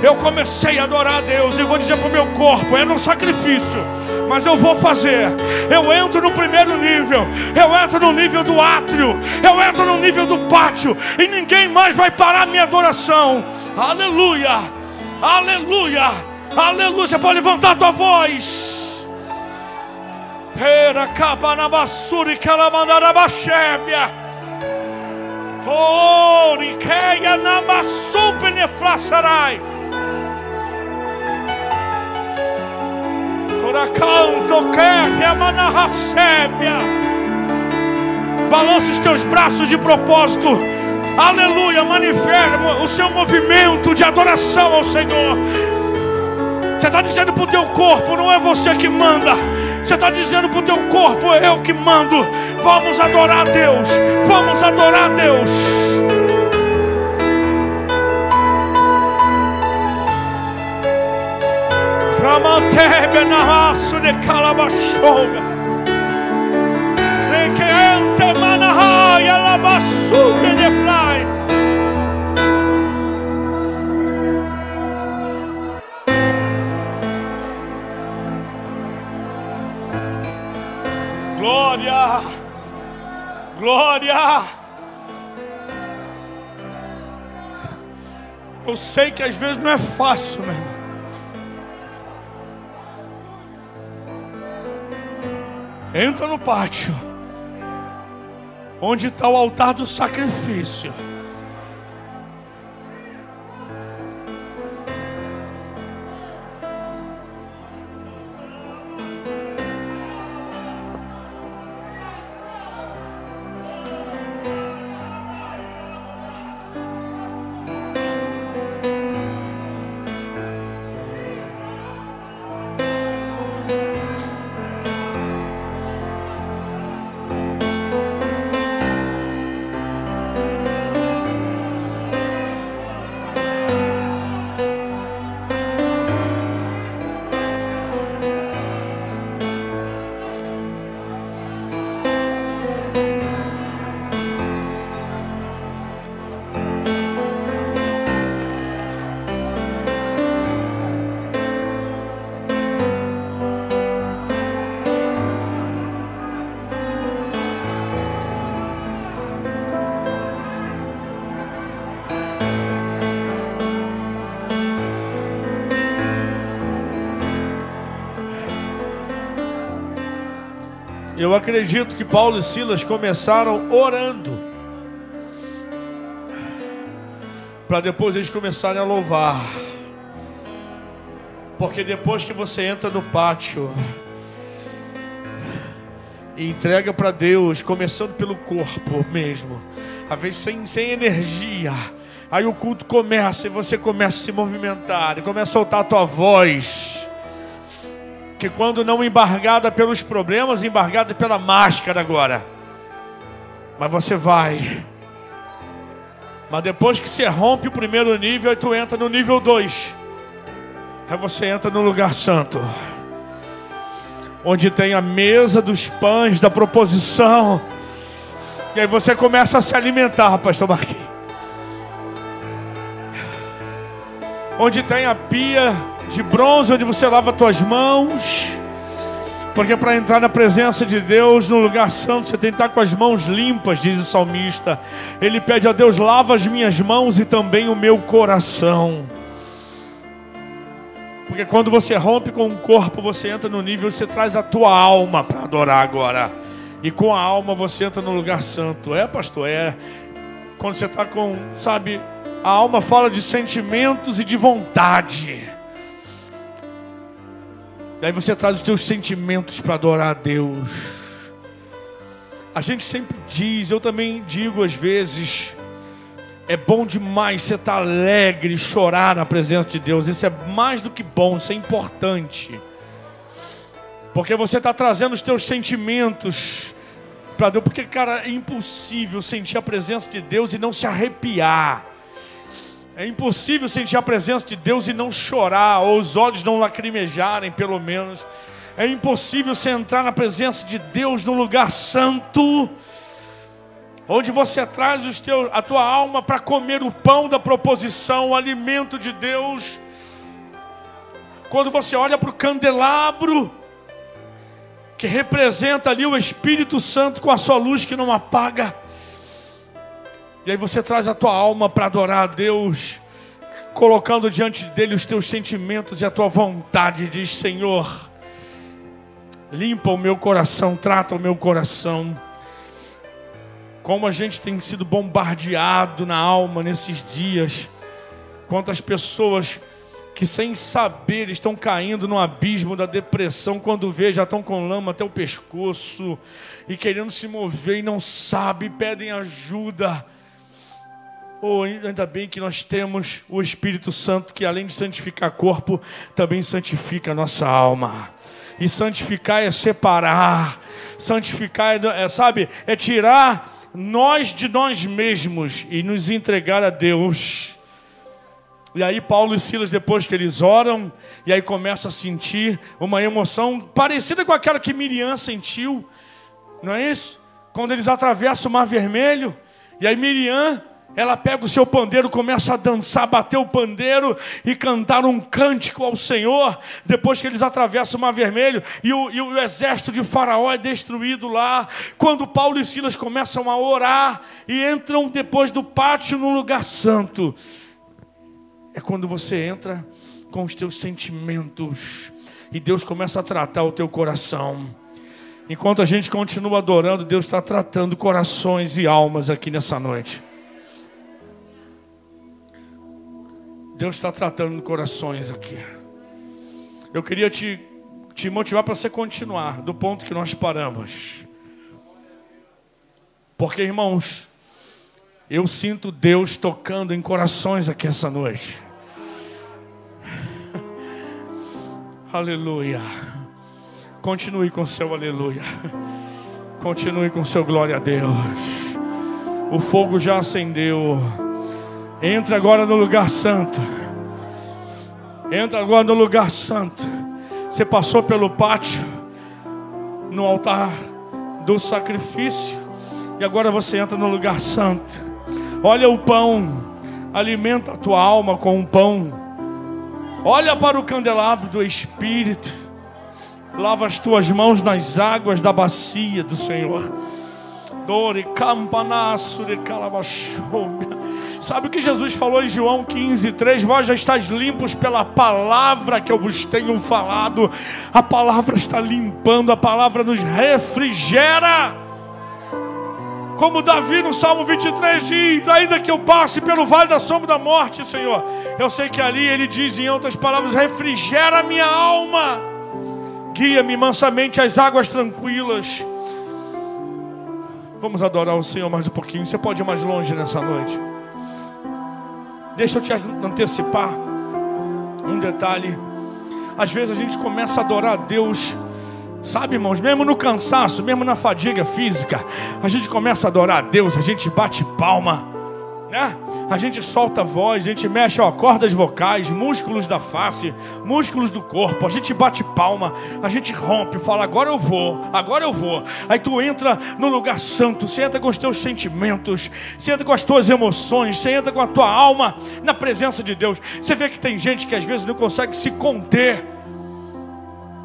Eu comecei a adorar a Deus e vou dizer para o meu corpo, é um sacrifício, mas eu vou fazer. Eu entro no primeiro nível, eu entro no nível do átrio, eu entro no nível do pátio, e ninguém mais vai parar a minha adoração. Aleluia. Aleluia, aleluia. Você pode levantar a tua voz. Oh, Rikeia Namasupe Flassarai. Oracanto Kerria Manahasébia. Balança os teus braços de propósito. Aleluia, manifesta o seu movimento de adoração ao Senhor. Você está dizendo para o teu corpo, não é você que manda. Você está dizendo para o teu corpo, é eu que mando. Vamos adorar a Deus. Vamos adorar a Deus. Ramantebe na raça de Calabashoga. Requeante manahaya labasube de fly. Glória, glória. Eu sei que às vezes não é fácil, meu irmão. Entra no pátio, onde está o altar do sacrifício. Eu acredito que Paulo e Silas começaram orando, para depois eles começarem a louvar. Porque depois que você entra no pátio e entrega para Deus, começando pelo corpo mesmo, às vezes sem energia, aí o culto começa e você começa a se movimentar e começa a soltar a tua voz. Que quando não embargada pelos problemas, embargada pela máscara agora. Mas você vai. Mas depois que você rompe o primeiro nível, aí tu entra no nível 2. Aí você entra no lugar santo, onde tem a mesa dos pães da proposição. E aí você começa a se alimentar, pastor Marquinhos. Onde tem a pia de bronze, onde você lava as tuas mãos. Porque para entrar na presença de Deus, no lugar santo, você tem que estar com as mãos limpas, diz o salmista. Ele pede a Deus: lava as minhas mãos e também o meu coração. Porque quando você rompe com o corpo, você entra no nível, você traz a tua alma para adorar agora. E com a alma você entra no lugar santo. É, pastor, é. Quando você está com, sabe, a alma fala de sentimentos e de vontade. Daí você traz os teus sentimentos para adorar a Deus. A gente sempre diz, eu também digo às vezes, é bom demais você estar alegre, chorar na presença de Deus. Isso é mais do que bom, isso é importante. Porque você está trazendo os teus sentimentos para Deus. Porque, cara, é impossível sentir a presença de Deus e não se arrepiar. É impossível sentir a presença de Deus e não chorar, ou os olhos não lacrimejarem, pelo menos. É impossível você entrar na presença de Deus no lugar santo, onde você traz a tua alma para comer o pão da proposição, o alimento de Deus. Quando você olha para o candelabro, que representa ali o Espírito Santo com a sua luz que não apaga. E aí você traz a tua alma para adorar a Deus, colocando diante dele os teus sentimentos e a tua vontade. Diz: Senhor, limpa o meu coração, trata o meu coração. Como a gente tem sido bombardeado na alma nesses dias. Quantas pessoas que sem saber estão caindo no abismo da depressão. Quando vê, já estão com lama até o pescoço. E querendo se mover e não sabem, pedem ajuda. Oh, ainda bem que nós temos o Espírito Santo, que além de santificar corpo, também santifica a nossa alma. E santificar é separar. Santificar é tirar nós de nós mesmos e nos entregar a Deus. E aí Paulo e Silas, depois que eles oram, e aí começam a sentir uma emoção parecida com aquela que Miriam sentiu, não é isso? Quando eles atravessam o Mar Vermelho, e aí Miriam, ela pega o seu pandeiro, começa a dançar, bater o pandeiro e cantar um cântico ao Senhor. Depois que eles atravessam o Mar Vermelho e o exército de Faraó é destruído lá. Quando Paulo e Silas começam a orar e entram depois do pátio no lugar santo, é quando você entra com os teus sentimentos e Deus começa a tratar o teu coração. Enquanto a gente continua adorando, Deus está tratando corações e almas aqui nessa noite. Deus está tratando corações aqui. Eu queria te motivar para você continuar do ponto que nós paramos. Porque, irmãos, eu sinto Deus tocando em corações aqui essa noite. Aleluia. Continue com seu aleluia. Continue com seu glória a Deus. O fogo já acendeu. Entra agora no lugar santo. Entra agora no lugar santo. Você passou pelo pátio, no altar do sacrifício, e agora você entra no lugar santo. Olha o pão, alimenta a tua alma com o pão. Olha para o candelabro do Espírito. Lava as tuas mãos nas águas da bacia do Senhor. Dore campanaço de calabachômia. Sabe o que Jesus falou em João 15:3? Vós já estáis limpos pela palavra que eu vos tenho falado. A palavra está limpando, a palavra nos refrigera. Como Davi no Salmo 23 diz: ainda que eu passe pelo vale da sombra da morte, Senhor, eu sei que ali ele diz em outras palavras: refrigera a minha alma, guia-me mansamente às águas tranquilas. Vamos adorar o Senhor mais um pouquinho. Você pode ir mais longe nessa noite. Deixa eu te antecipar um detalhe. Às vezes a gente começa a adorar a Deus, sabe, irmãos, mesmo no cansaço, mesmo na fadiga física, a gente começa a adorar a Deus, a gente bate palma, né? A gente solta a voz, a gente mexe, cordas vocais, músculos da face, músculos do corpo, a gente bate palma, a gente rompe, fala: agora eu vou, agora eu vou. Aí tu entra no lugar santo, você entra com os teus sentimentos, você entra com as tuas emoções, você entra com a tua alma na presença de Deus. Você vê que tem gente que às vezes não consegue se conter.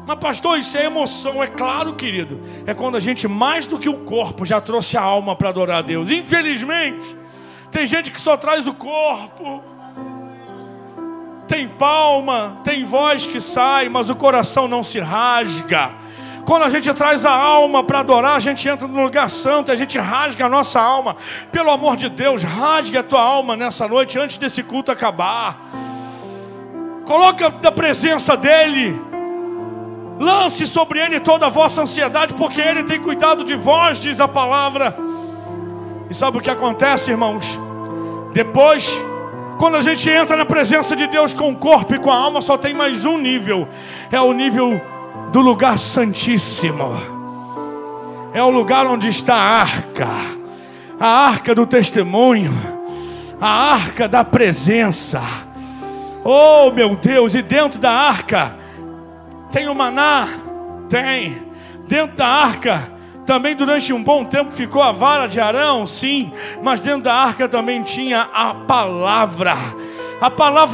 Mas pastor, isso é emoção. É claro, querido, é quando a gente mais do que o corpo já trouxe a alma para adorar a Deus. Infelizmente tem gente que só traz o corpo, tem palma, tem voz que sai, mas o coração não se rasga. Quando a gente traz a alma para adorar, a gente entra no lugar santo, a gente rasga a nossa alma. Pelo amor de Deus, rasgue a tua alma nessa noite antes desse culto acabar. Coloca da presença dele, lance sobre ele toda a vossa ansiedade, porque ele tem cuidado de vós, diz a palavra. E sabe o que acontece, irmãos? Depois, quando a gente entra na presença de Deus com o corpo e com a alma, só tem mais um nível. É o nível do lugar santíssimo. É o lugar onde está a arca do testemunho, a arca da presença. Oh, meu Deus! E dentro da arca tem o maná? Tem. Dentro da arca também durante um bom tempo ficou a vara de Arão? Sim. Mas dentro da arca também tinha a palavra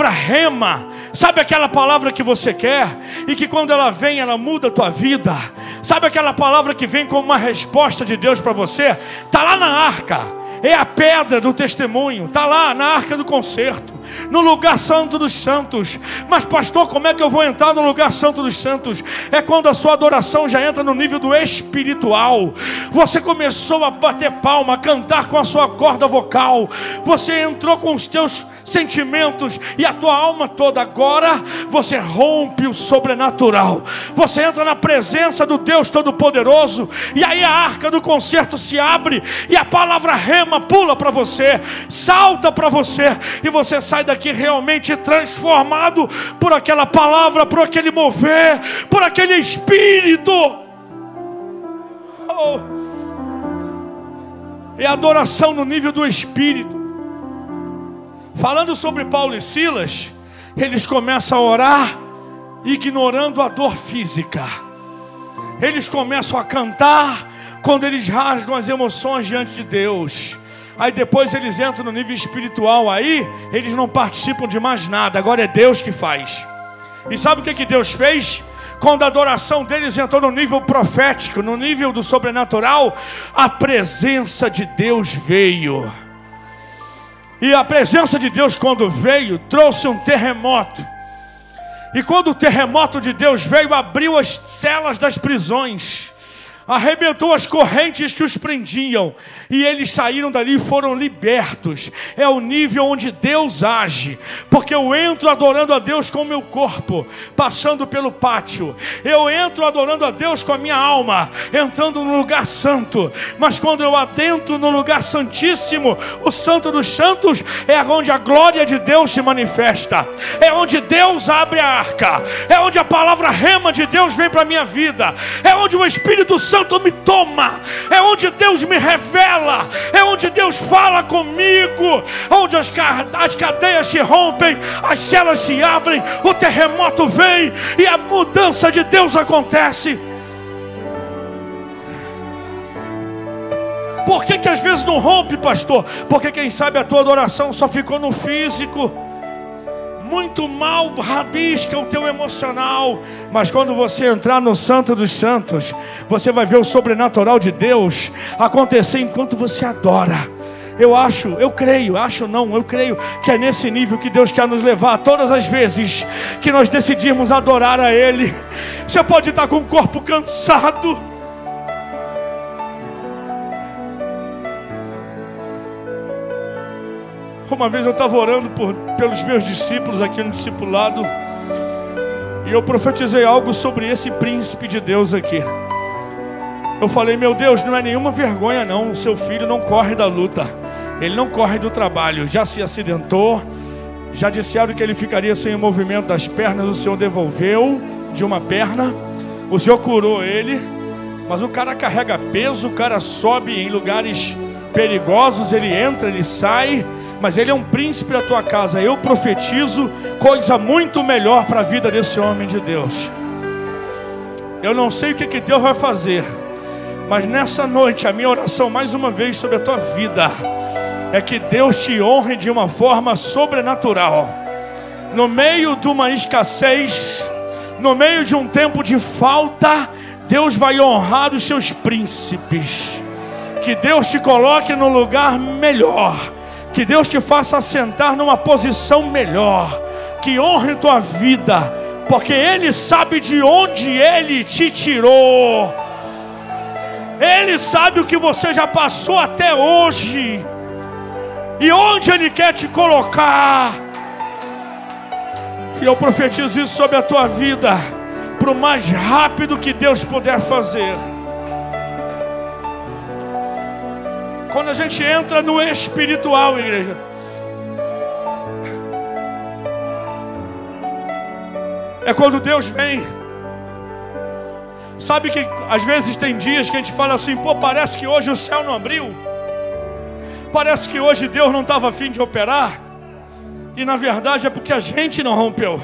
rema. Sabe aquela palavra que você quer e que quando ela vem ela muda a tua vida? Sabe aquela palavra que vem como uma resposta de Deus para você? Está lá na arca. É a pedra do testemunho, está lá na arca do concerto. no lugar santo dos santos. Mas pastor, como é que eu vou entrar no lugar santo dos santos? É quando a sua adoração já entra no nível do espiritual. Você começou a bater palma, a cantar com a sua corda vocal, você entrou com os teus sentimentos e a tua alma toda. Agora você rompe o sobrenatural, você entra na presença do Deus Todo-Poderoso, e aí a arca do concerto se abre e a palavra rema pula para você, salta para você, e você sai daqui realmente transformado por aquela palavra, por aquele mover, por aquele Espírito. É adoração no nível do Espírito. Falando sobre Paulo e Silas, eles começam a orar ignorando a dor física. Eles começam a cantar quando eles rasgam as emoções diante de Deus. Aí depois eles entram no nível espiritual. Aí eles não participam de mais nada. Agora é Deus que faz. E sabe o que Deus fez? Quando a adoração deles entrou no nível profético, no nível do sobrenatural, a presença de Deus veio. E a presença de Deus, quando veio, trouxe um terremoto. E quando o terremoto de Deus veio, abriu as celas das prisões, arrebentou as correntes que os prendiam, e eles saíram dali e foram libertos. É o nível onde Deus age, porque eu entro adorando a Deus com o meu corpo, passando pelo pátio. Eu entro adorando a Deus com a minha alma, entrando no lugar santo. Mas quando eu adentro no lugar santíssimo, o santo dos santos, é onde a glória de Deus se manifesta, é onde Deus abre a arca, é onde a palavra rema de Deus vem para a minha vida, é onde o Espírito Santo me toma, é onde Deus me revela, é onde Deus fala comigo, onde as cadeias se rompem, as celas se abrem, o terremoto vem e a mudança de Deus acontece. Por que às vezes não rompe, pastor? Porque quem sabe a tua adoração só ficou no físico. Muito mal rabisca o teu emocional. Mas quando você entrar no Santo dos Santos, você vai ver o sobrenatural de Deus acontecer enquanto você adora. Eu creio que é nesse nível que Deus quer nos levar todas as vezes que nós decidirmos adorar a Ele. Você pode estar com o corpo cansado, uma vez eu estava orando pelos meus discípulos aqui no discipulado, e eu profetizei algo sobre esse príncipe de Deus aqui. Eu falei: meu Deus, não é nenhuma vergonha não, o seu filho não corre da luta, ele não corre do trabalho, já se acidentou, já disseram que ele ficaria sem o movimento das pernas, o Senhor devolveu de uma perna, o Senhor curou ele, mas o cara carrega peso, o cara sobe em lugares perigosos, ele entra, ele sai, mas ele é um príncipe da tua casa. Eu profetizo coisa muito melhor para a vida desse homem de Deus. Eu não sei o que Deus vai fazer, mas nessa noite a minha oração mais uma vez sobre a tua vida é que Deus te honre de uma forma sobrenatural. No meio de uma escassez, no meio de um tempo de falta, Deus vai honrar os seus príncipes. Que Deus te coloque no lugar melhor, que Deus te faça assentar numa posição melhor, que honre tua vida, porque Ele sabe de onde Ele te tirou, Ele sabe o que você já passou até hoje, e onde Ele quer te colocar. E eu profetizo isso sobre a tua vida, para o mais rápido que Deus puder fazer. Quando a gente entra no espiritual, igreja, é quando Deus vem. Sabe que às vezes tem dias que a gente fala assim: pô, parece que hoje o céu não abriu, parece que hoje Deus não estava a fim de operar. E na verdade é porque a gente não rompeu.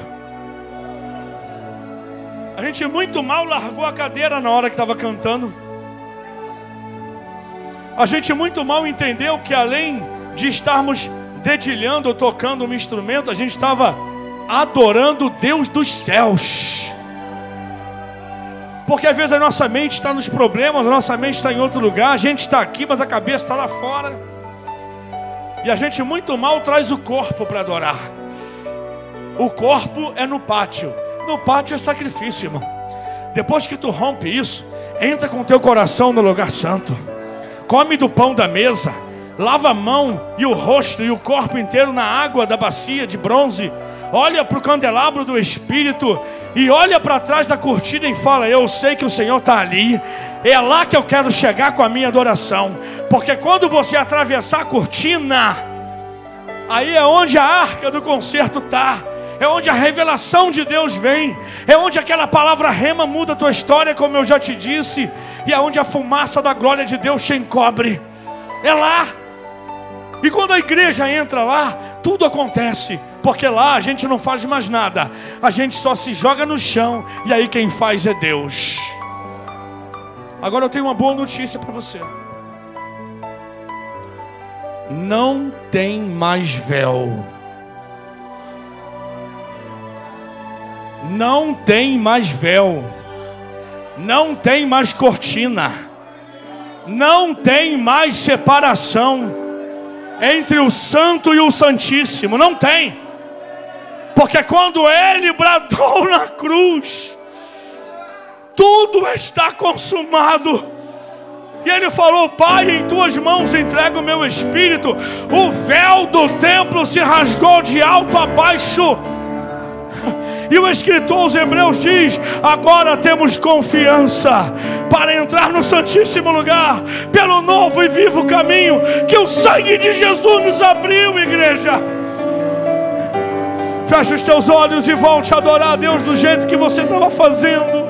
A gente muito mal largou a cadeira na hora que estava cantando. A gente muito mal entendeu que além de estarmos dedilhando ou tocando um instrumento, a gente estava adorando o Deus dos céus. Porque às vezes a nossa mente está nos problemas, a nossa mente está em outro lugar, a gente está aqui, mas a cabeça está lá fora. E a gente muito mal traz o corpo para adorar. O corpo é no pátio. No pátio é sacrifício, irmão. Depois que tu rompe isso, entra com teu coração no lugar santo. Come do pão da mesa. Lava a mão e o rosto e o corpo inteiro na água da bacia de bronze. Olha para o candelabro do Espírito e olha para trás da cortina e fala: eu sei que o Senhor está ali. É lá que eu quero chegar com a minha adoração. Porque quando você atravessar a cortina, aí é onde a arca do concerto está. É onde a revelação de Deus vem. É onde aquela palavra rema muda a tua história, como eu já te disse. E é onde a fumaça da glória de Deus te encobre. É lá. E quando a igreja entra lá, tudo acontece. Porque lá a gente não faz mais nada. A gente só se joga no chão. E aí quem faz é Deus. Agora eu tenho uma boa notícia para você. Não tem mais véu. Não tem mais véu. Não tem mais cortina. Não tem mais separação entre o santo e o santíssimo. Não tem. Porque quando ele bradou na cruz, tudo está consumado. E ele falou: Pai, em tuas mãos entrego o meu espírito. O véu do templo se rasgou de alto a baixo. E o escritor aos Hebreus diz: agora temos confiança para entrar no santíssimo lugar, pelo novo e vivo caminho que o sangue de Jesus nos abriu, igreja. Feche os teus olhos e volte a adorar a Deus do jeito que você estava fazendo.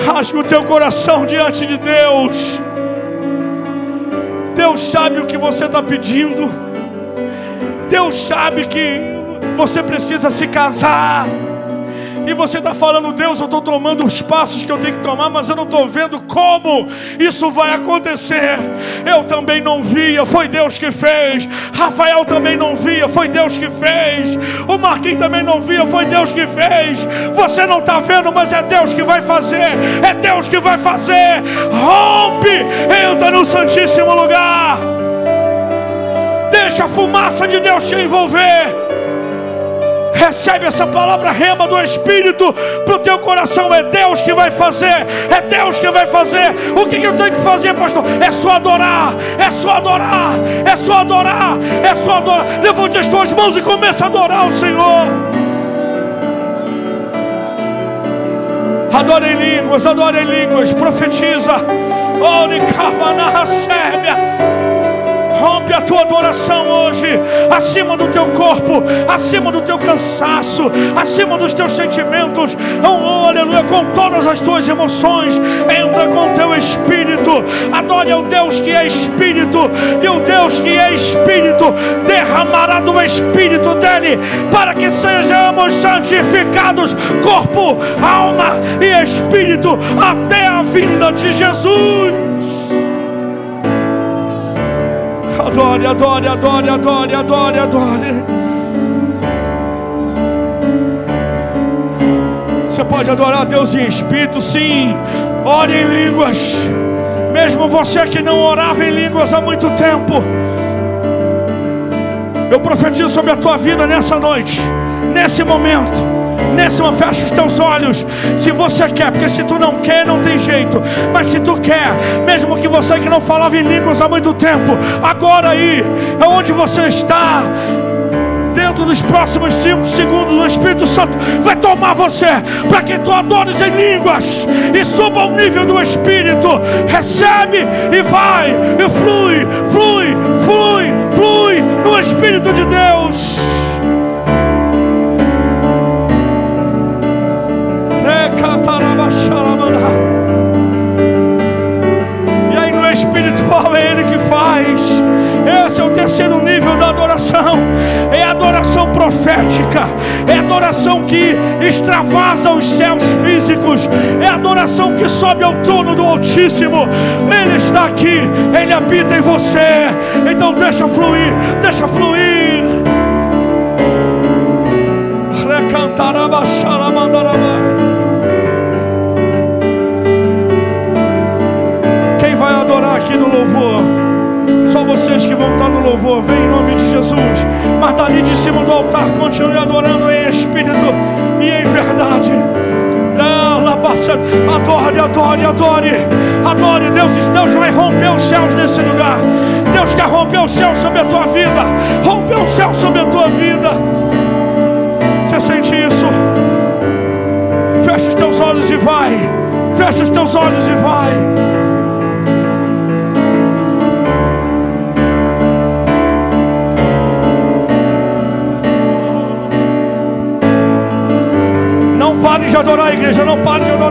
Rasga o teu coração diante de Deus. Deus sabe o que você está pedindo. Deus sabe que você precisa se casar. E você está falando: Deus, eu estou tomando os passos que eu tenho que tomar, mas eu não estou vendo como isso vai acontecer. Eu também não via, foi Deus que fez. Rafael também não via, foi Deus que fez. O Marquinhos também não via, foi Deus que fez. Você não está vendo, mas é Deus que vai fazer. É Deus que vai fazer. Rompe, entra no santíssimo lugar. Deixa a fumaça de Deus te envolver. Recebe essa palavra rema do Espírito para o teu coração. É Deus que vai fazer. É Deus que vai fazer. O que eu tenho que fazer, pastor? É só adorar. É só adorar. É só adorar. É só adorar. Levante as tuas mãos e comece a adorar o Senhor. Adora em línguas. Adora em línguas. Profetiza. Rompe a tua adoração hoje, acima do teu corpo, acima do teu cansaço, acima dos teus sentimentos. Oh, aleluia, com todas as tuas emoções. Entra com o teu espírito. Adore ao Deus que é espírito. E o Deus que é espírito derramará do espírito dele, para que sejamos santificados, corpo, alma e espírito, até a vinda de Jesus. Adore, adore, adore, adore, adore, adore. Você pode adorar a Deus em espírito, sim. Ore em línguas. Mesmo você que não orava em línguas há muito tempo, eu profetizo sobre a tua vida nessa noite, nesse momento. Fecha os teus olhos. Se você quer, porque se tu não quer, não tem jeito. Mas se tu quer, mesmo que você que não falava em línguas há muito tempo, agora aí, é onde você está. Dentro dos próximos 5 segundos, o Espírito Santo vai tomar você, para que tu adores em línguas e suba ao nível do Espírito. Recebe e vai, e flui, flui, flui, flui no Espírito de Deus. E aí no espiritual é Ele que faz. Esse é o terceiro nível da adoração. É a adoração profética. É a adoração que extravasa os céus físicos. É a adoração que sobe ao trono do Altíssimo. Ele está aqui, Ele habita em você. Então deixa fluir, deixa fluir. Quem vai adorar aqui no louvor? Só vocês que vão estar no louvor, vem em nome de Jesus. Mas dali de cima do altar, continue adorando em espírito e em verdade. Adore, adore, adore. Adore, Deus vai romper os céus nesse lugar. Deus quer romper os céus sobre a tua vida. Romper os céus sobre a tua vida. Você sente isso? Fecha os teus olhos e vai. Fecha os teus olhos e vai. Não pare de adorar a igreja, não pare de adorar.